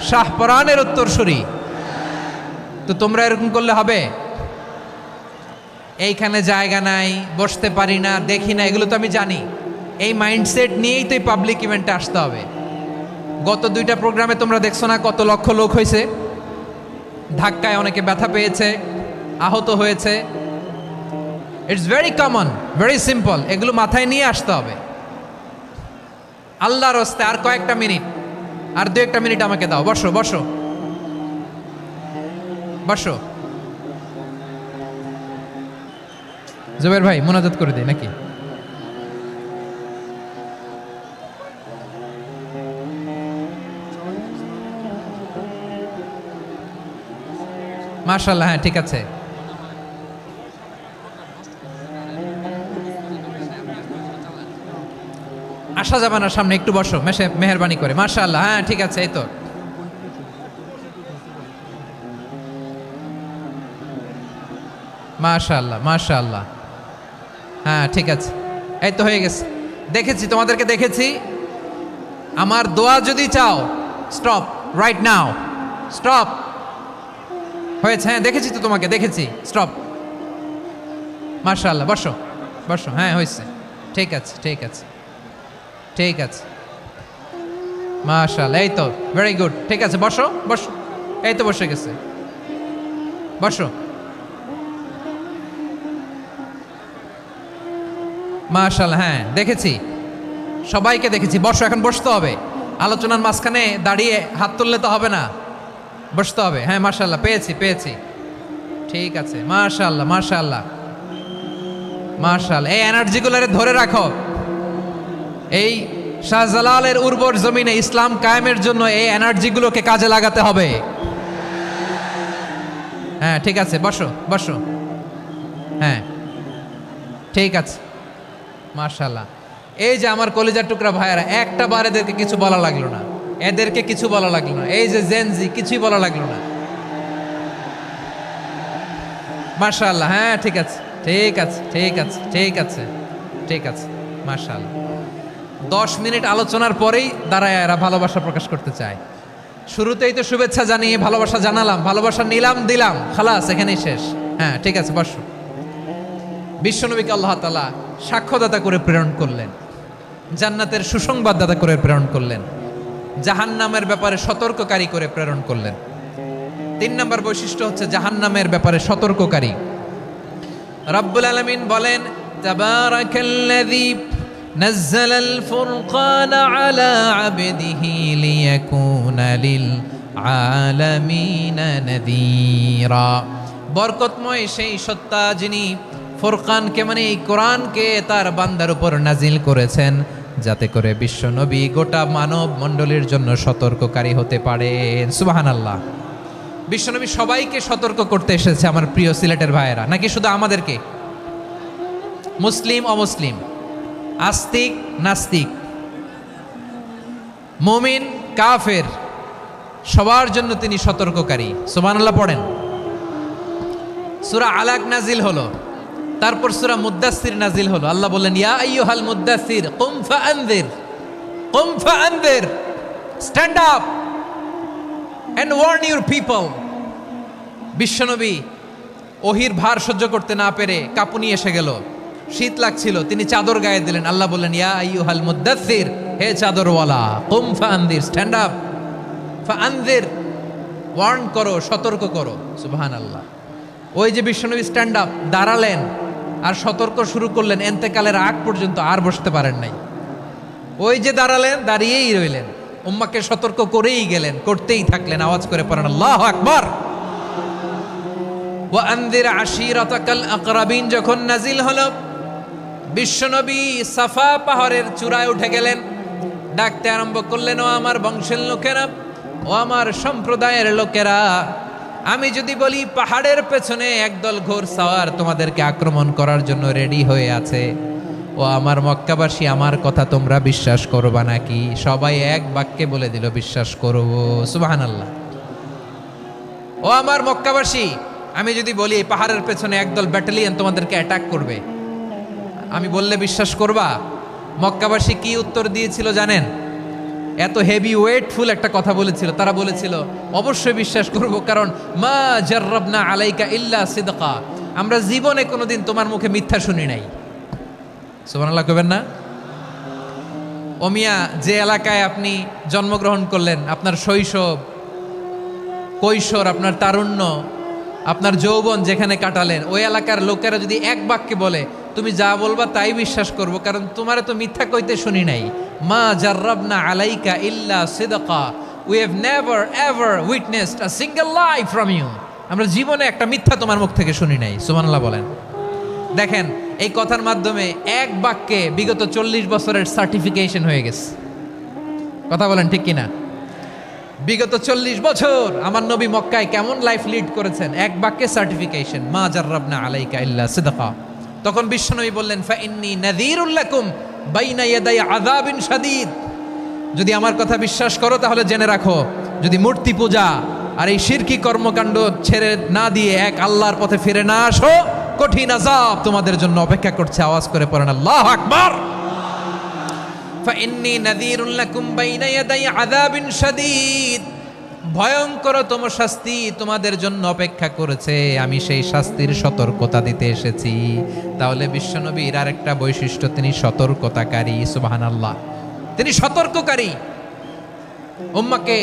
শাহপরানের উত্তরসূরি, তো তোমরা এরকম করলে হবে? এইখানে জায়গা নাই, বসতে পারি না, দেখি না, এগুলো তো আমি জানি। এই মাইন্ডসেট নিয়েই তো এই পাবলিক ইভেন্টে আসতে হবে। গত 2টা প্রোগ্রামে তোমরা দেখছো না কত লক্ষ লোক হয়েছে? ধাক্কায় অনেকে ব্যথা পেয়েছে, আহত হয়েছে। It's very common, very simple. এগুলো মাথায় নিয়ে আসতে হবে। আল্লাহর রাস্তে আর কয়েকটা মিনিট, আর 2-1টা মিনিট আমাকে দাও। বসো বসো বসো। জুবের ভাই, মোনাজাত করে দিই নাকি? মাশাআল্লাহ, হ্যাঁ ঠিক আছে। আসা যাবে না সামনে, একটু বসো মেহেরবানি করে। মাশাআল্লাহ, হ্যাঁ ঠিক আছে। এই তো মাশাআল্লাহ, মাশাআল্লাহ, হ্যাঁ ঠিক আছে। এই তো হয়ে গেছে। দেখেছি, তোমাদেরকে দেখেছি। আমার দোয়া যদি চাও, স্টপ রাইট নাও, স্টপ। হয়েছে? হ্যাঁ দেখেছি তো, তোমাকে দেখেছি। স্টপ। মাশাআল্লাহ, বসো বসো। হ্যাঁ হয়েছে, ঠিক আছে ঠিক আছে ঠিক আছে। মাশাআল্লাহ, এই তো ভেরি গুড। ঠিক আছে, বসো বসো। এই তো বসে গেছে, বসো। মাশাআল্লাহ, হ্যাঁ দেখেছি, সবাইকে দেখেছি। বসো, এখন বসতে হবে। আলোচনার মাঝখানে দাঁড়িয়ে হাত তুললে তো হবে না, বসতে হবে। হ্যাঁ মাশাআল্লাহ, পেয়েছি পেয়েছি। ঠিক আছে, মাশাআল্লাহ মাশাআল্লাহ মাশাআল্লাহ। এই এনার্জিগুলোরে ধরে রাখো। এই শাহজালালের উর্বর জমিনে ইসলাম কায়েমের জন্য এই এনার্জিগুলোকে কাজে লাগাতে হবে। হ্যাঁ ঠিক আছে, বসো বসো। হ্যাঁ ঠিক আছে, মাশাআল্লাহ। এই যে আমার কলিজার টুকরা ভাইয়েরা, একটা বার এদেরকে কিছু বলা লাগলো না, এদেরকে কিছু বলা লাগলো না। এই যে জেনজি, কিছুই বলা লাগলো না। মাশাআল্লাহ, হ্যাঁ ঠিক আছে ঠিক আছে ঠিক আছে ঠিক আছে ঠিক আছে। মাশাআল্লাহ। 10 মিনিট আলোচনার পরেই দাঁড়ায় এরা ভালোবাসা প্রকাশ করতে চায়। শুরুতেই তো শুভেচ্ছা জানিয়ে ভালোবাসা জানালাম, ভালোবাসা নিলাম, দিলাম, খালাস, এখানেই শেষ। হ্যাঁ ঠিক আছে, বসো। বিশ্বনবীকে আল্লাহ তাআলা সাক্ষ্যদাতা করে প্রেরণ করলেন, জান্নাতের সুসংবাদদাতা করে প্রেরণ করলেন, জাহান্নামের ব্যাপারে সতর্ককারী করে প্রেরণ করলেন। 3 নম্বর বৈশিষ্ট্য হচ্ছে জাহান্নামের ব্যাপারে সতর্ককারী। রব্বুল আলামিন বলেন, তাবারাকাল্লাযী নাযালাল ফুরকানা আলা আবদিহি লিয়াকুনা লিল আলামিনা নাযীরা। বরকতময় সেই সত্তা যিনি ফুরকানকে মানে এই কোরআনকে তার বান্দার উপর নাজিল করেছেন, যাতে করে বিশ্ব নবী গোটা মানব মণ্ডলীর জন্য সতর্ককারী হতে পারেন। সুবহানাল্লাহ। বিশ্বনবী সবাইকে সতর্ক করতে এসেছে আমার প্রিয় সিলেটের ভাইয়েরা, নাকি শুধু আমাদেরকে? মুসলিম অমুসলিম, আস্তিক নাস্তিক, মুমিন কাফের, সবার জন্য তিনি সতর্ককারী। সুবহানাল্লাহ পড়েন। সূরা আলাক নাজিল হলো, তারপর সূরা মুদ্দাসসির নাজিল হলো। আল্লাহ বললেন, ইয়া আইয়ুহাল মুদ্দাসসির কুম ফাআনযির, stand up and warn your people. বিশ্বনবী ওহির ভার সহ্য করতে না পেরে কাঁপুনি এসে গেল, শীত লাগছিল, তিনি চাদর গায়ে দিলেন। আল্লাহ বললেন, ইয়া আইয়ুহাল মুদ্দাসসির, হে চাদরওয়ালা, কুম ফাআনযির, স্ট্যান্ড আপ, ফাআনযির, ওয়ার্ন করো, সতর্ক করো। সুবহানাল্লাহ। ওই যে বিশ্বনবী স্ট্যান্ড আপ, দাঁড়ালেন আর সতর্ক শুরু করলেন, এন্তেকালের আগ পর্যন্ত আর বসতে পারেন নাই। ওই যে দাঁড়ালেন, দাঁড়িয়েই রইলেন, উম্মাকে সতর্ক করেই গেলেন, করতেই থাকলেন। আওয়াজ করে পড়েন আল্লাহু আকবার। ওয়া আনযির আশীরাতাকাল আকরাবিন যখন নাজিল হলো, বিশ্বনবী সাফা পাহাড়ের চূড়ায় উঠে গেলেন, ডাকতে আরম্ভ করলেন, ও আমার বংশের লোকেরা, ও আমার সম্প্রদায়ের লোকেরা, আমি যদি বলি পাহাড়ের পেছনে একদল ঘোড়সাওয়ার তোমাদেরকে আক্রমণ করার জন্য রেডি হয়ে আছে, ও আমার মক্কাবাসী, আমার কথা তোমরা বিশ্বাস করবা নাকি? সবাই এক বাক্যে বলে দিল, বিশ্বাস করব। সুবহানাল্লাহ। ও আমার মক্কাবাসী, আমি যদি বলি এই পাহাড়ের পেছনে একদল ব্যাটালিয়ন তোমাদেরকে অ্যাটাক করবে, আমি বললে বিশ্বাস করবা? মক্কাবাসী কি উত্তর দিয়েছিল জানেন? এত হেভি ওয়েটফুল একটা কথা বলেছিল। তারা বলেছিল, অবশ্যই বিশ্বাস করব, কারণ মা জাররাবনা আলাইকা ইল্লা সিদকা, আমরা জীবনে কোনোদিন তোমার মুখে মিথ্যা শুনি নাই। সুবহানাল্লাহ কইবেন না? ও মিয়া, যে এলাকায় আপনি জন্মগ্রহণ করলেন, আপনার শৈশব, কৈশোর, আপনার তারুণ্য, আপনার যৌবন যেখানে কাটালেন, ওই এলাকার লোকেরা যদি এক বাক্যে বলে তুমি যা বলবা তাই বিশ্বাস করব, কারণ তোমারে তো মিথ্যা কইতে শুনি নাই। মা জাররাবনা আলাইকা ইল্লা সিদকা, we have never ever witnessed a single lie from you, আমরা জীবনে একটা মিথ্যা তোমার মুখ থেকে শুনি নাই। সুবহানাল্লাহ বলেন। দেখেন, এই কথার মাধ্যমে এক বাক্যে বিগত 40 বছরের সার্টিফিকেশন হয়ে গেছে। কথা বলেন ঠিক কিনা? বিগত 40 বছর আমার নবী মক্কায় কেমন লাইফ লিড করেছেন, এক বাক্যে সার্টিফিকেশন, মা জাররাবনা আলাইকা ইল্লা সিদকা। তখন বিশ্বনবী বললেন, ফা ইন্নী নাযীরুল লাকুম বাইনা ইয়াদাই আযাবিন শাদীদ, যদি আমার কথা বিশ্বাস করো তাহলে জেনে রাখো, যদি মূর্তি পূজা আর এই শিরকি কর্মকাণ্ড ছেড়ে না দিয়ে এক আল্লাহর পথে ফিরে না আসো, কঠিন আযাব তোমাদের জন্য অপেক্ষা করছে। আওয়াজ করে পড়েন আল্লাহু আকবার। ফাইন্নী নাযীরুল লাকুম বাইনা ইয়াদাই আযাবিন শাদীদ, ভয়ঙ্করতম শাস্তি তোমাদের জন্য অপেক্ষা করেছে, আমি সেই শাস্তির সতর্কতা দিতে এসেছি। তাহলে বিশ্বনবীর আরেকটা বৈশিষ্ট্য, তিনি সতর্কতাকারী। সুবহানাল্লাহ। তিনি সতর্ককারী, উম্মাকে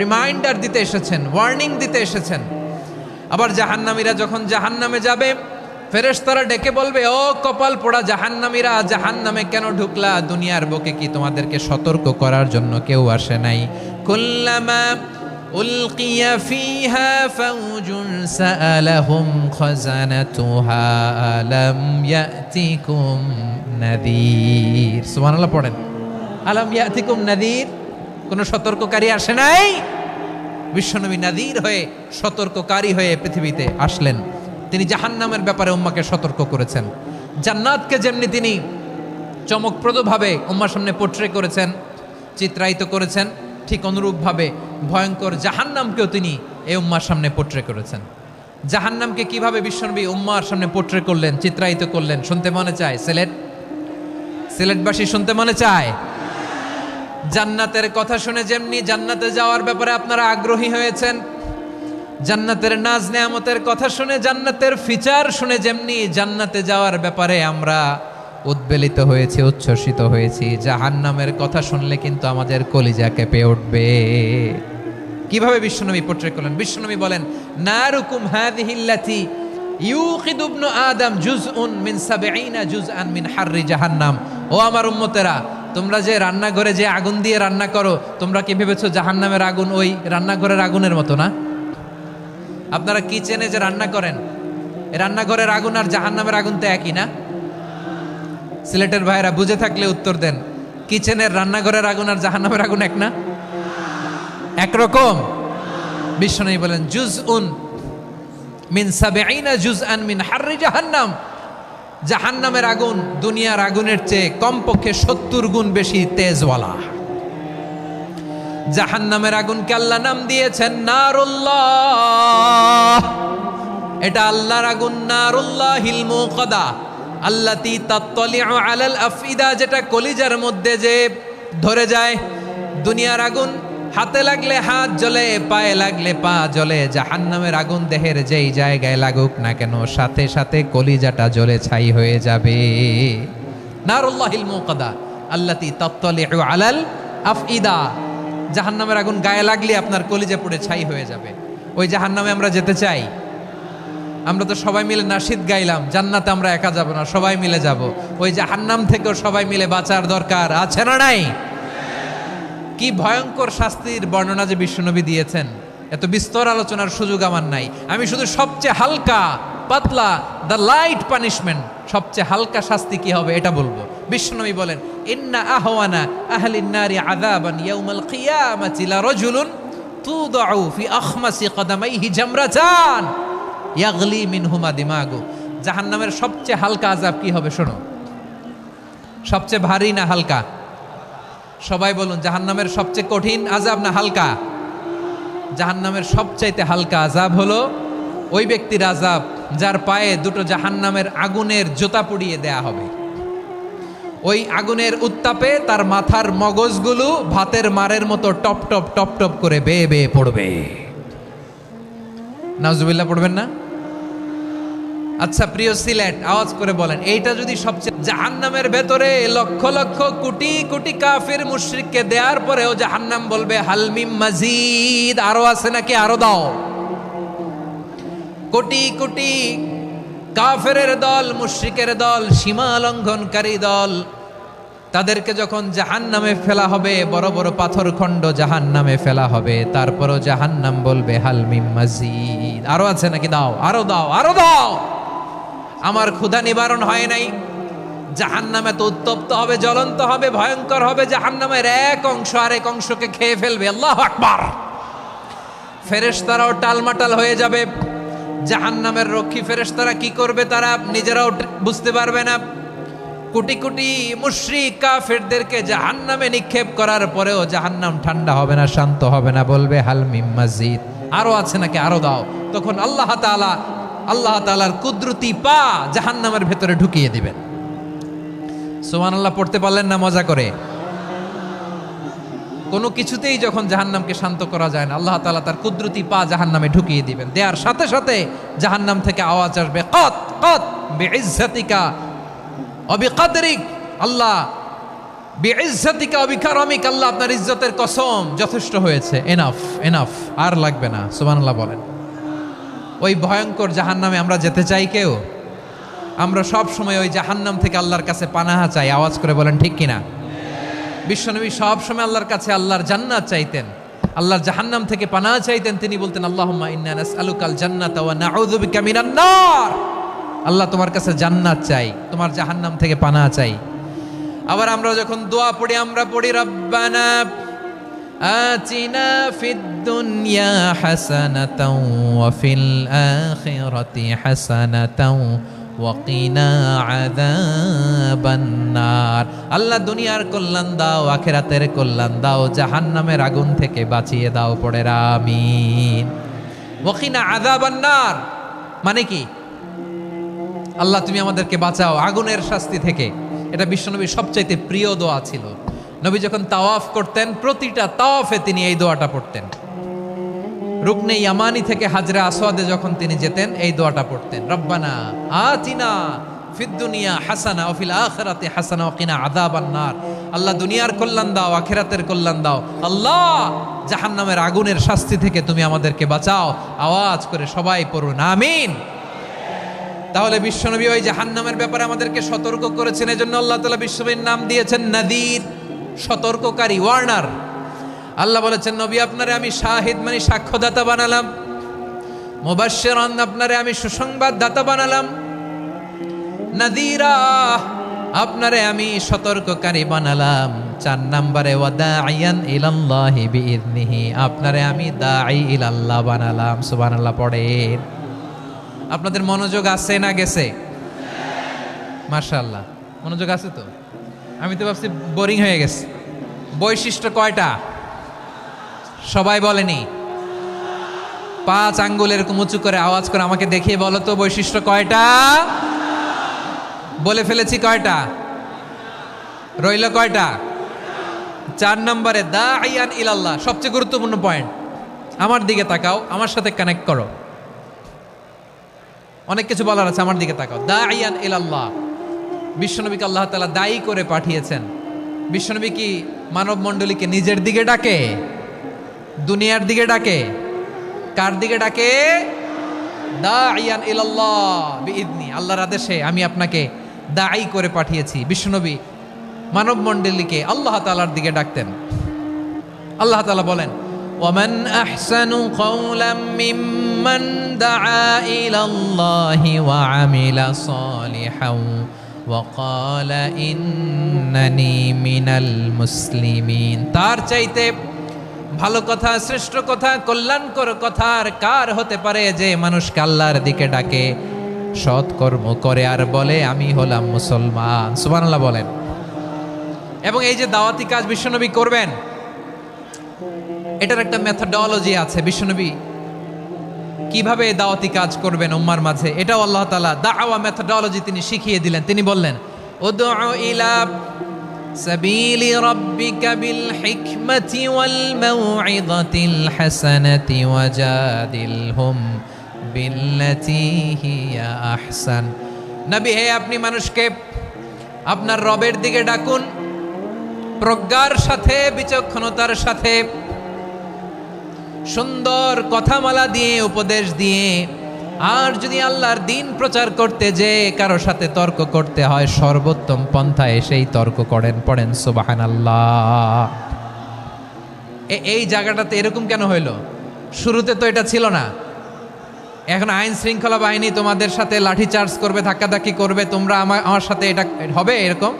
রিমাইন্ডার দিতে এসেছেন, ওয়ার্নিং দিতে এসেছেন। আবার জাহান্নামীরা যখন জাহান্নামে যাবে, ফেরেশতারা ডেকে বলবে, ও কপাল পোড়া জাহান্নামীরা, জাহান্নামে কেন ঢুকলা? দুনিয়ার বুকে কি তোমাদেরকে সতর্ক করার জন্য কেউ আসে নাই? কুল্লামা উলকিয়া ফিহা ফাউজুন সাআলাহুম খাজানাতুহা আলাম ইয়াতিকুম নাযীর। সুবহানাল্লাহ পড়েন। আলাম ইয়াতিকুম নাযীর, কোন সতর্ককারী আসে নাই? বিশ্বনবী নাযীর হয়ে, সতর্ককারী হয়ে পৃথিবীতে আসলেন। তিনি জাহান্নামের ব্যাপারে উম্মাকে সতর্ক করেছেন। জান্নাতকে যেমনি তিনি চমকপ্রদভাবে উম্মার সামনে পোট্রে করেছেন, চিত্রায়িত করেছেন, ঠিক অনুরূপভাবে ভয়ঙ্কর জাহান্নামকেও তিনি এই উম্মার সামনে পোট্রে করেছেন। জাহান্নামকে কিভাবে বিশ্বনবী উম্মার সামনে পোট্রে করলেন, চিত্রায়িত করলেন, শুনতে মনে চায়? সিলেটবাসী শুনতে মনে চায়? জান্নাতের কথা শুনে যেমনি জান্নাতে যাওয়ার ব্যাপারে আপনারা আগ্রহী হয়েছেন, জান্নাতের নাজ নেয়ামতের কথা শুনে, জান্নাতের ফিচার শুনে যেমনি জান্নাতে যাওয়ার ব্যাপারে আমরা উদ্বেলিত হয়েছি, উচ্ছ্বসিত হয়েছি, জাহান্নামের কথা শুনলে কিন্তু আমাদের কলিজা কেঁপে উঠবে। কিভাবে বিশ্বনবী পোট্রে করলেন? বিশ্বনবী বলেন, নারুকুম হাযিহিল্লাতী ইউকিদু ইবনু আদম জুজউন মিন 70 জুজআন মিন হাররি জাহান্নাম। ও আমার উম্মতেরা, তোমরা যে রান্নাঘরে যে আগুন দিয়ে রান্না করো, তোমরা কি ভেবেছো জাহান্নামের আগুন ওই রান্নাঘরের আগুনের মতো না? আপনারা কিচেনে যে রান্না করেন, রান্নাঘরের আগুন আর জাহান্নামের আগুন তো একই না? সিলেটের ভাইরা বুঝে থাকলে উত্তর দেন। কিচেনের রান্নাঘরের আগুন আর জাহান্নামের আগুন এক না? একরকম? বিশ্বনবী বলেন জুজউন মিন 70 জুজআন মিন হাররি জাহান্নাম। জাহান্নামের আগুন দুনিয়ার আগুনের চেয়ে কমপক্ষে 70 গুণ বেশি তেজওয়ালা। জাহান্নামের আগুনকে আল্লাহ নাম দিয়েছেন নারুল্লাহ। এটা আল্লাহর আগুন, নারুল্লাহিল মুকাদা আল্লাতী তাত্তালিউ আলাল আফইদা, যেটা কলিজার মধ্যে যে ধরে যায়। দুনিয়ার আগুন হাতে লাগলে হাত জ্বলে, পায়ে লাগলে পা জ্বলে। জাহান্নামের আগুন দেহের যেই জায়গায় লাগুক না কেন, সাথে সাথে কলিজাটা জ্বলে ছাই হয়ে যাবে। নারুল্লাহিল মুকাদা আল্লাতী তাত্তালিউ আলাল আফইদা। জাহান্নামের আগুন গায়ে লাগলে আপনার কলিজা পুড়ে ছাই হয়ে যাবে। ওই জাহান্নামে আমরা যেতে চাই? আমরা তো সবাই মিলে নাশিদ গাইলাম, জান্নাতে আমরা একা যাব না, সবাই মিলে যাব। ওই জাহান্নাম থেকেও সবাই মিলে বাঁচার দরকার আছে না নাই? কি ভয়ঙ্কর শাস্তির বর্ণনা যে বিশ্বনবী দিয়েছেন, এত বিস্তর আলোচনার সুযোগ আমার নাই। আমি শুধু সবচেয়ে হালকা পাতলা, দ্য লাইট পানিশমেন্ট, সবচেয়ে হালকা শাস্তি কি হবে এটা বলবো। বিশ্বনবী বলেন ইন্না আহওয়ানা আহলিন নারি আযাবান ইয়াউমাল কিয়ামাতি লারাজুলুন তুদাউ ফি আখমাসি কদামাইহি জামরাতান ইয়াগলি মিনহুমা দিমাগু। জাহান্নামের সবচেয়ে হালকা আযাব কি হবে শোনো। সবচেয়ে ভারী না হালকা? সবাই বলুন, জাহান্নামের সবচেয়ে কঠিন আযাব না হালকা? জাহান্নামের সবচাইতে হালকা আযাব হলো ওই ব্যক্তির আযাব যার পায়ে দুটো জাহান্নামের আগুনের জুতা পুড়িয়ে দেয়া হবে। ওই আগুনের উত্তাপে তার মাথার মগজগুলো ভাতের মারের মতো টপ টপ টপ টপ করে বেয়ে বেয়ে পড়বে। নাউজুবিল্লাহ পড়বেন না? আচ্ছা প্রিয় সিলেট, আওয়াজ করে বলেন, এইটা যদি সবচেয়ে জাহান্নামের ভেতরে লক্ষ লক্ষ কোটি কোটি কাফির মুশরিককে দেওয়ার পরেও জাহান্নাম বলবে হালমিম মাজিদ, আরো আছে নাকি, আরো দাও। কোটি কোটি কাফেরের দল, মুশরিকের দল, সীমা লঙ্ঘনকারী দল, তাদেরকে যখন জাহান্নামে ফেলা হবে, বড় বড় পাথরখণ্ড জাহান্নামে ফেলা হবে, তারপরও জাহান্নাম বলবে হালমিম মাজিদ, আরো আছে নাকি, দাও, আরো দাও, আরো দাও। আমার ক্ষুধা নিবারণ হয় নাই। জাহান্নামে তো উত্তপ্ত হবে, জ্বলন্ত হবে, ভয়ঙ্কর হবে। জাহান্নামের এক অংশ আরেক অংশকে খেয়ে ফেলবে। আল্লাহু আকবার। ফেরেশতারাও টালমাটাল হয়ে যাবে। জাহান্নামের রক্ষী ফেরেশতারা কি করবে তারা নিজেরাও বুঝতে পারবে না। কোটি কোটি মুশরিক কাফেরদেরকে জাহান্নামে নিক্ষেপ করার পরেও জাহান্নাম ঠান্ডা হবে না, শান্ত হবে না, বলবে হাল মিম মাজিদ, আরো আছে নাকি, আরো দাও। তখন আল্লাহ তাআলার কুদরতি পা জাহান্নামের ভেতরে ঢুকিয়ে দিবেন। সুবহানাল্লাহ পড়তে পারলেন না মজা করে? কোনো কিছুতেই যখন জাহান্নামকে শান্ত করা যায় না, আল্লাহ তাআলা তার কুদরতি পা জাহান্নামে ঢুকিয়ে দিবেন। দেওয়ার সাথে সাথে জাহান্নাম থেকে আওয়াজ আসবে, কত কত বিইজ্জাতিকা ওয়া বিকদরিক, আল্লাহ বিইজ্জাতিকা ওয়া বিকারামিক, আল্লাহ আপনার ইজ্জতের কসম, যথেষ্ট হয়েছে, এনাফ এনাফ, আর লাগবে না। সুবহানাল্লাহ বলেন। ওই ভয়ঙ্কর জাহান্নামে আমরা যেতে চাই কেউ? আমরা সব সময় ওই জাহান্নাম থেকে আল্লাহর কাছে পানাহা চাই। আওয়াজ করে বলেন ঠিক কিনা? বিশ্বনবী সব সময় আল্লাহর কাছে আল্লাহর জান্নাত চাইতেন, আল্লাহর জাহান্নাম থেকে পানাহা চাইতেন। তিনি বলতেন আল্লাহুম্মা ইন্না নাসআলুকাল জান্নাতা ওয়া নাউযু বিকা মিনান নার। আল্লাহ তোমার কাছে জান্নাত চাই, তোমার জাহান্নাম থেকে পানাহা চাই। আবার আমরা যখন দোয়া পড়ি, আমরা পড়ি রব্বানা আতিনা ফিদ দুনিয়া হাসানাতাও ওয়া ফিল আখিরাতি হাসানাতাও ওয়া কিনা আযাবান নার। আল্লাহ দুনিয়ার কল্যাণ দাও, আখিরাতের কল্যাণ দাও, জাহান্নামের আগুন থেকে বাঁচিয়ে দাও, পড়ে আমিন। ওয়া কিনা আযাবান নার মানে কি? আল্লাহ তুমি আমাদেরকে বাঁচাও আগুনের শাস্তি থেকে। এটা বিশ্বনবীর সবচাইতে প্রিয় দোয়া ছিল। নবী যখন তাওয়াফ করতেন, প্রতিটা তাওয়াফে তিনি এই দোয়াটা পড়তেন। রুকনে ইয়ামানি থেকে হাজরা আসওয়াদে যখন তিনি যেতেন, এই দোয়াটা পড়তেন, রব্বানা আতিনা ফিদ দুনিয়া হাসানা ওয়া ফিল আখিরাতি হাসানা ওয়া কিনা আযাবান নার। আল্লাহ দুনিয়ার কল্যাণ দাও, আখিরাতের কল্যাণ দাও। আল্লাহ জাহান্নামের আগুনের শাস্তি থেকে তুমি আমাদেরকে বাঁচাও। আওয়াজ করে সবাই পড়ুন আমিন। তাহলে বিশ্বনবী ওই জাহান্নামের ব্যাপারে আমাদেরকে সতর্ক করেছেন, এজন্য আল্লাহ তাআলা বিশ্বনবীর নাম দিয়েছেন নাদির, সতর্ককারী, ওয়ার্নার। আল্লাহ বলেছেন নবী আপনারে আমি শাহিদ মানে সাক্ষ্যদাতা বানালাম, মুবাশশিরান আপনারে আমি সুসংবাদদাতা বানালাম, নাদিরা আপনারে আমি সতর্ককারী বানালাম। 4 নম্বরে ওয়াদাইয়ান ইলাল্লাহি বিইذনিহি, আপনারে আমি দাঈ ইলাল্লাহ বানালাম। সুবহানাল্লাহ পড়েন। আপনাদের মনোযোগ আছে না গেছে? মাশাআল্লাহ মনোযোগ আছে তো। আমি তো ভাবছি বোরিং হয়ে গেছে। বৈশিষ্ট্য কয়টা সবাই বলেনি? 5 আঙ্গুল এরকম উঁচু করে আওয়াজ করে আমাকে দেখিয়ে বলো তো বৈশিষ্ট্য কয়টা? বলে ফেলেছি কয়টা? রইল কয়টা? 4 নম্বরে দাঈয়ান ইলাল্লাহ, সবচেয়ে গুরুত্বপূর্ণ পয়েন্ট। আমার দিকে তাকাও, আমার সাথে কানেক্ট করো। অনেক কিছু বলার আছে, আমার দিকে তাকাও। দাঈয়ান ইলাল্লাহ, বিশ্বনবীকে আল্লাহ তাআলা দায়ী করে পাঠিয়েছেন। বিশ্বনবী কি মানব মণ্ডলীকে নিজের দিকে ডাকে? দুনিয়ার দিকে ডাকে? কার দিকে ডাকে? দাঈয়ান ইলাল্লাহ বিইذনি, আল্লাহর আদেশে আমি আপনাকে দায়ী করে পাঠিয়েছি। বিশ্বনবী মানব মণ্ডলীকে আল্লাহ তাআলার দিকে ডাকতেন। আল্লাহ তাআলা বলেন ওয়ামান আহসানু কাওলাম মিম্মান দাআ ইলাল্লাহি ওয়া আমিলা সালিহান ওয়া ক্বালা ইন্নানি মিনাল মুসলিমিন। তার চাইতে ভালো কথা, শ্রেষ্ঠ কথা, কল্যাণকর কথা আর কার হতে পারে যে মানুষকে আল্লাহর দিকে ডাকে, সৎকর্ম করে আর বলে আমি হলাম মুসলমান। সুবহানাল্লাহ বলেন। এবং এই যে দাওয়াতি কাজ বিশ্বনবী করবেন, এটার একটা মেথডোলজি আছে। বিশ্বনবী কিভাবে দাওয়াতি কাজ করবেন উম্মার মাঝে, এটাও আল্লাহ তাআলা দাওয়া মেথডোলজি তিনি শিখিয়ে দিলেন। তিনি বললেন উদউ ইলা সাবিলি রাব্বিকা বিল হিকমাতি ওয়াল মাউইযাতিল হাসানাতি ওয়াজাদিলহুম বিল্লাতি হিয়া আহসান। নবী হে, আপনি মানুষকে আপনার রবের দিকে ডাকুন প্রজ্ঞার সাথে, বিচক্ষণতার সাথে, সুন্দর কথামালা দিয়ে, উপদেশ দিয়ে। আর যদি আল্লাহর দিন প্রচার করতে যে কারো সাথে তর্ক করতে হয়, সর্বোত্তম পন্থায় সেই তর্ক করেন। পড়েন সুবহানাল্লাহ। এই জায়গাটাতে এরকম কেন হইল? শুরুতে তো এটা ছিল না। এখন আইন শৃঙ্খলা বাহিনী তোমাদের সাথে লাঠি চার্জ করবে, ধাক্কাধাক্কি করবে, তোমরা আমার সাথে এটা হবে এরকম?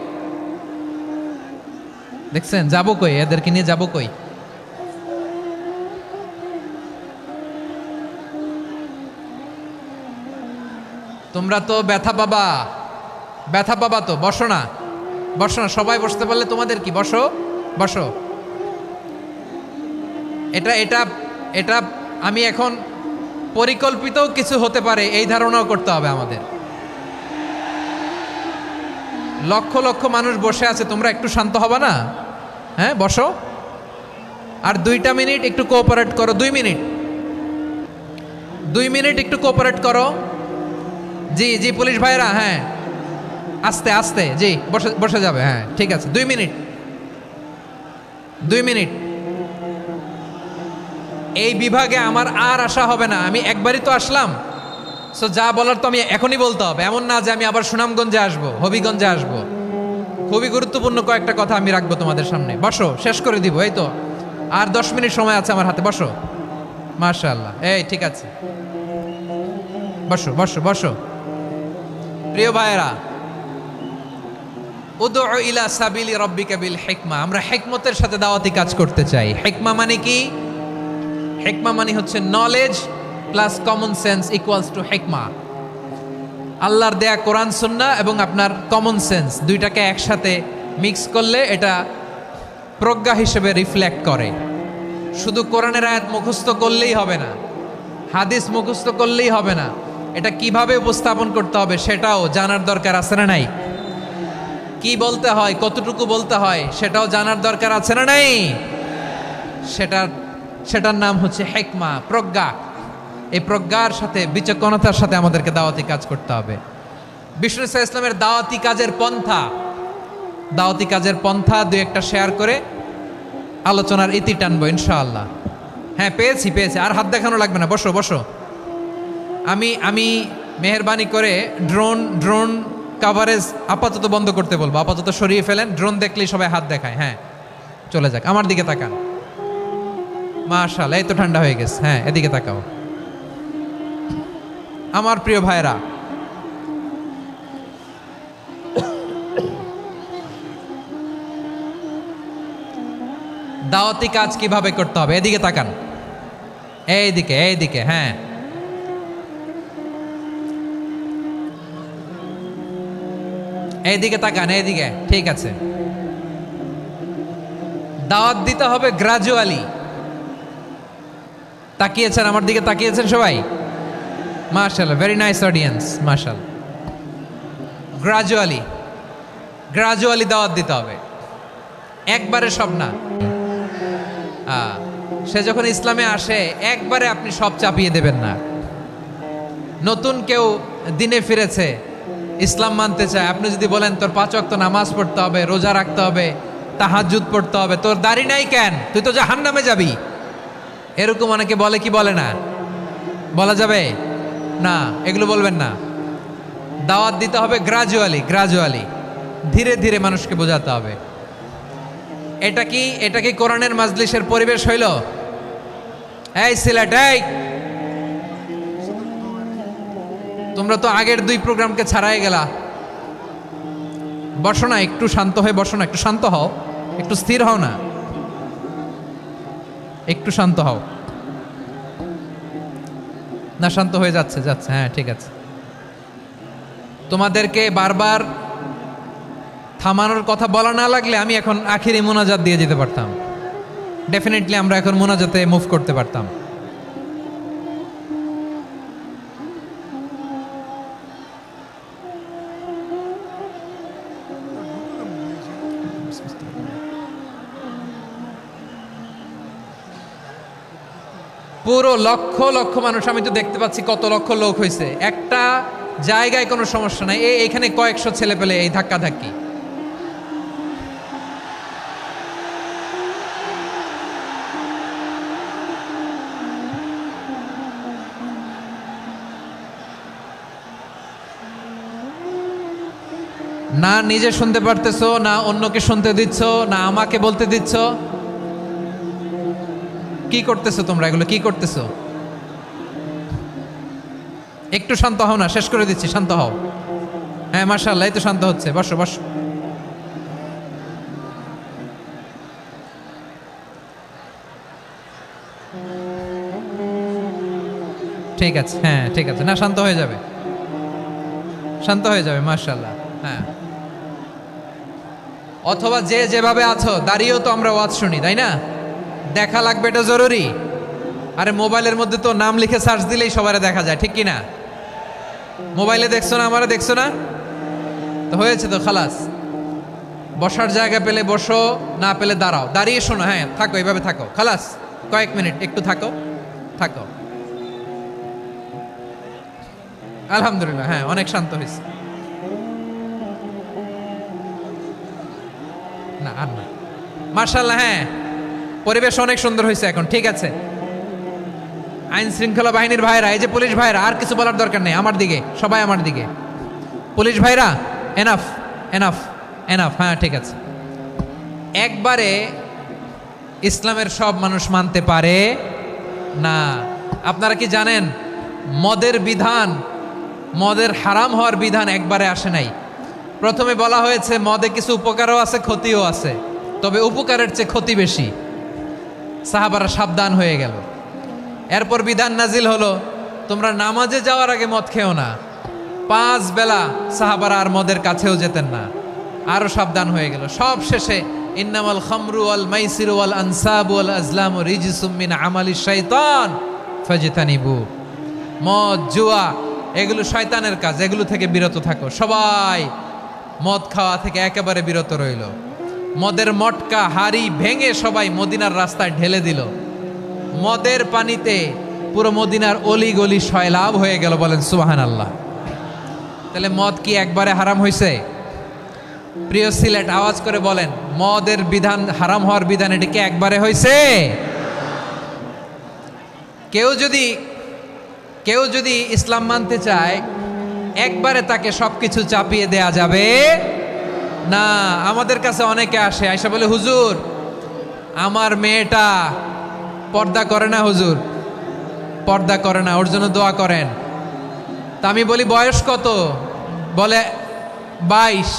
দেখছেন যাবো কই? এদেরকে নিয়ে যাবো কই? তোমরা তো ব্যথা পাবা, ব্যথা পাবা তো। বসো না, বসো না, সবাই বসতে পারলে তোমাদের কি? বসো বসো। এটা এটা এটা আমি এখন পরিকল্পিত কিছু হতে পারে এই ধারণাও করতে হবে আমাদের। লক্ষ লক্ষ মানুষ বসে আছে, তোমরা একটু শান্ত হবে না? হ্যাঁ বসো। আর 2টা মিনিট একটু কোঅপারেট করো। 2 মিনিট, 2 মিনিট একটু কোঅপারেট করো। জি জি পুলিশ ভাইরা, হ্যাঁ আস্তে আস্তে, জি বসে বসে যাবে। হ্যাঁ ঠিক আছে, 2 মিনিট, 2 মিনিট। এই বিভাগে আমার আর আসা হবে না, আমি একবারই তো আসলাম। সো যা বলার তো আমি এখনই বলতে হবে, এমন না যে আমি আবার সুনামগঞ্জে আসবো, হবিগঞ্জে আসবো। খুবই গুরুত্বপূর্ণ কয়েকটা কথা আমি রাখবো তোমাদের সামনে। বসো, শেষ করে দিব। এই তো আর 10 মিনিট সময় আছে আমার হাতে। বসো। মাশাআল্লাহ, এই ঠিক আছে, বসো বসো বসো। প্রিয় ভাইয়েরা, উদউ ইলা সাবিলি রাব্বিকা বিল হিকমা, আমরা হিকমতের সাথে দাওয়াতি কাজ করতে চাই। হিকমা মানে কি? হিকমা মানে হচ্ছে knowledge plus common sense equals to হিকমা। আল্লাহর দেয়া কোরআন সুন্নাহ এবং আপনার কমন সেন্স দুইটাকে একসাথে মিক্স করলে এটা প্রজ্ঞা হিসেবে রিফ্লেক্ট করে। শুধু কোরআনের আয়াত মুখস্থ করলেই হবে না, হাদিস মুখস্থ করলেই হবে না, এটা কিভাবে উপস্থাপন করতে হবে সেটাও জানার দরকার আছে না নাই? কি বলতে হয়, কতটুকু বলতে হয় সেটাও জানার দরকার আছে না নাই? সেটার নাম হচ্ছে হিকমা, প্রজ্ঞা। এই প্রজ্ঞার সাথে, বিচক্ষণতার সাথে আমাদেরকে দাওয়াতি কাজ করতে হবে। বিষ্ণু ইসলামের দাওয়াতি কাজের পন্থা 2-1টা শেয়ার করে আলোচনার ইতি টানবো ইনশাআল্লাহ। হ্যাঁ পেয়েছি। আর হাত দেখানো লাগবে না, বসো বসো। আমি মেহেরবানি করে ড্রোন কাভারেজ আপাতত বন্ধ করতে বলবো, আপাতত সরিয়ে ফেলেন। ড্রোন দেখলেই সবাই হাত দেখায়, হ্যাঁ চলে যাক। আমার দিকে তাকান, মাশাআল্লাহ এই তো ঠান্ডা হয়ে গেছে। হ্যাঁ এদিকে তাকাও। আমার প্রিয় ভাইরা, দাওয়াতি কাজ কিভাবে করতে হবে এদিকে তাকান, এইদিকে হ্যাঁ। এইদিকে তাকান, এইদিকে, ঠিক আছে। দাওয়াত দিতে হবে গ্রাজুয়ালি। তাকিয়েছেন আমার দিকে, তাকিয়েছেন সবাই, মাশাআল্লাহ, ভেরি নাইস অডিয়েন্স, মাশাআল্লাহ। গ্রাজুয়ালি দাওয়াত দিতে হবে, একবারে সব না। সে যখন ইসলামে আসে একবারে আপনি সব চাপিয়ে দেবেন না। নতুন কেউ দিনে ফিরেছে, ইসলাম মানতে চায়, আপনি যদি বলেন তোর 5 ওয়াক্ত নামাজ পড়তে হবে, রোজা রাখতে হবে, তাহাজ্জুদ পড়তে হবে, তোর দাড়ি নাই কেন, তুই তো জাহান্নামে যাবি, এরকম অনেকে বলে কি বলে না? বলা যাবে না, এগুলো বলবেন না। দাওয়াত দিতে হবে গ্রাজুয়ালি, ধীরে ধীরে মানুষকে বোঝাতে হবে। এটা কি কোরআনের মাজলিসের পরিবেশ হইল? এই সিলেট, এই তোমরা তো আগের 2 প্রোগ্রামকে ছাড়াই গেলা। বসো না, একটু শান্ত হয়ে বসো না, একটু শান্ত হও, একটু স্থির হও না, একটু শান্ত হও না। শান্ত হয়ে যাচ্ছে, হ্যাঁ ঠিক আছে। তোমাদেরকে বারবার থামানোর কথা বলা না লাগলে আমি এখন আখিরি মোনাজাত দিয়ে যেতে পারতাম। ডেফিনেটলি আমরা এখন মোনাজাতে মুভ করতে পারতাম। পুরো লক্ষ লক্ষ মানুষ, আমি তো দেখতে পাচ্ছি কত লক্ষ লোক হয়েছে একটা জায়গায়, কোনো সমস্যা নাই। এখানে কয়েকশো ছেলে পেলে এই ধাক্কা ধাক্কি। না নিজে শুনতে পারতেছো, না অন্যকে শুনতে দিচ্ছ, না আমাকে বলতে দিচ্ছ। কি করতেছো তোমরা, এগুলো কি করতেছো? একটু শান্ত হও না, শেষ করে দিচ্ছি, শান্ত হও। হ্যাঁ মাশাআল্লাহ, এই তো শান্ত হচ্ছে, বসো বসো। ঠিক আছে, হ্যাঁ ঠিক আছে, না শান্ত হয়ে যাবে, শান্ত হয়ে যাবে, মাশাআল্লাহ। হ্যাঁ, অথবা যে যেভাবে আছো দাঁড়িয়েও তো আমরা ওয়াজ শুনি, তাই না? দেখা লাগবে, এটা জরুরি। আরে মোবাইলের মধ্যে তো নাম লিখে সার্চ দিলেই সবারে দেখা যায়, ঠিক কি না? মোবাইলে দেখছো না, আমারে দেখছো না, তো হয়েছে তো, খালাস। বসার জায়গা পেলে বসো, না পেলে দাঁড়াও, দাঁড়িয়ে শোনো। হ্যাঁ থাকো, এইভাবে থাকো, খালাস। কয়েক মিনিট একটু থাকো। আলহামদুলিল্লাহ, হ্যাঁ অনেক শান্ত হয়েছে। না আর না, মাশাআল্লাহ, হ্যাঁ পরিবেশ অনেক সুন্দর হয়েছে এখন, ঠিক আছে। আইন শৃঙ্খলা বাহিনীর ভাইরা, এই যে পুলিশ ভাইরা, আর কিছু বলার দরকার নেই, আমার দিকে সবাই, আমার দিকে। পুলিশ ভাইরা এনাফ এনাফ এনাফ, হ্যাঁ ঠিক আছে। একবারে ইসলামের সব মানুষ মানতে পারে না। আপনারা কি জানেন মদের বিধান, মদের হারাম হওয়ার বিধান একবারে আসে নাই। প্রথমে বলা হয়েছে মদে কিছু উপকারও আছে, ক্ষতিও আছে, তবে উপকারের চেয়ে ক্ষতি বেশি। সাহাবারা সাবধান হয়ে গেল। এরপর বিধান নাজিল হলো, তোমরা নামাজে যাওয়ার আগে মদ খেও না। 5 বেলা সাহাবারা আর মদের কাছেও যেতেন না, আরো সাবধান হয়ে গেল। সব শেষে ইন্নামাল খামরু ওয়াল মাইসিরু ওয়াল আনসাবু ওয়াল আজলামু রিজসুম মিন আমালিশ শাইতান ফাজতানিবু। মদ, জুয়া এগুলো শয়তানের কাজ, এগুলো থেকে বিরত থাকো। সবাই মদ খাওয়া থেকে একেবারে বিরত রইল। মদের মটকা হাড়ি ভেঙে সবাই মদিনার রাস্তায় ঢেলে দিল। মদের পানিতে পুরো মদিনার অলি গলি সয়লাভ হয়ে গেল, বলেন সুবহানাল্লাহ। তাহলে মদ কি একবারে হারাম হয়েছে? প্রিয় সিলেট, আওয়াজ করে বলেন, মদের বিধান, হারাম হওয়ার বিধান, এটি কি একবারে হয়েছে? কেউ যদি ইসলাম মানতে চায়, একবারে তাকে সবকিছু চাপিয়ে দেয়া যাবে না। আমাদের কাছে অনেকে আসে, আয়সা বলে, হুজুর আমার মেয়েটা পর্দা করে না, হুজুর পর্দা করে না, ওর জন্য দোয়া করেন। তা আমি বলি বয়স কত? বলে 22।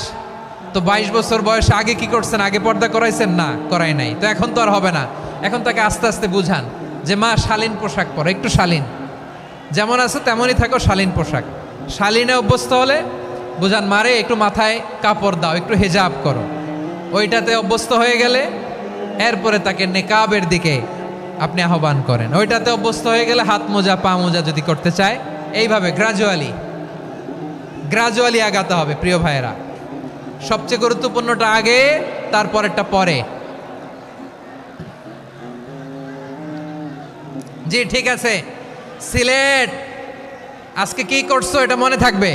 তো 22 বছর বয়সে আগে কি করছেন? আগে পর্দা করাইছেন? না, করাই নাই। তো এখন তো আর হবে না। এখন তাকে আস্তে আস্তে বুঝান যে মা শালীন পোশাক পরো, একটু শালীন, যেমন আছে তেমনই থাকো, শালীন পোশাক। শালীনে অভ্যস্ত হলে বুঝান, মারে একটু মাথায় কাপড় দাও, একটু হেজাব করো। ওইটাতে অভ্যস্ত হয়ে গেলে এরপরে তাকে নেকাবের দিকে আপনি আহ্বান করেন। ওইটাতে অভ্যস্ত হয়ে গেলে হাত মোজা পা মোজা যদি করতে চায়, এইভাবে গ্রাজুয়ালি আগাতে হবে। প্রিয় ভাইয়েরা, সবচেয়ে গুরুত্বপূর্ণটা আগে, তারপরেরটা পরে। জি ঠিক আছে। সিলেট আজকে কি করছো এটা মনে থাকবে।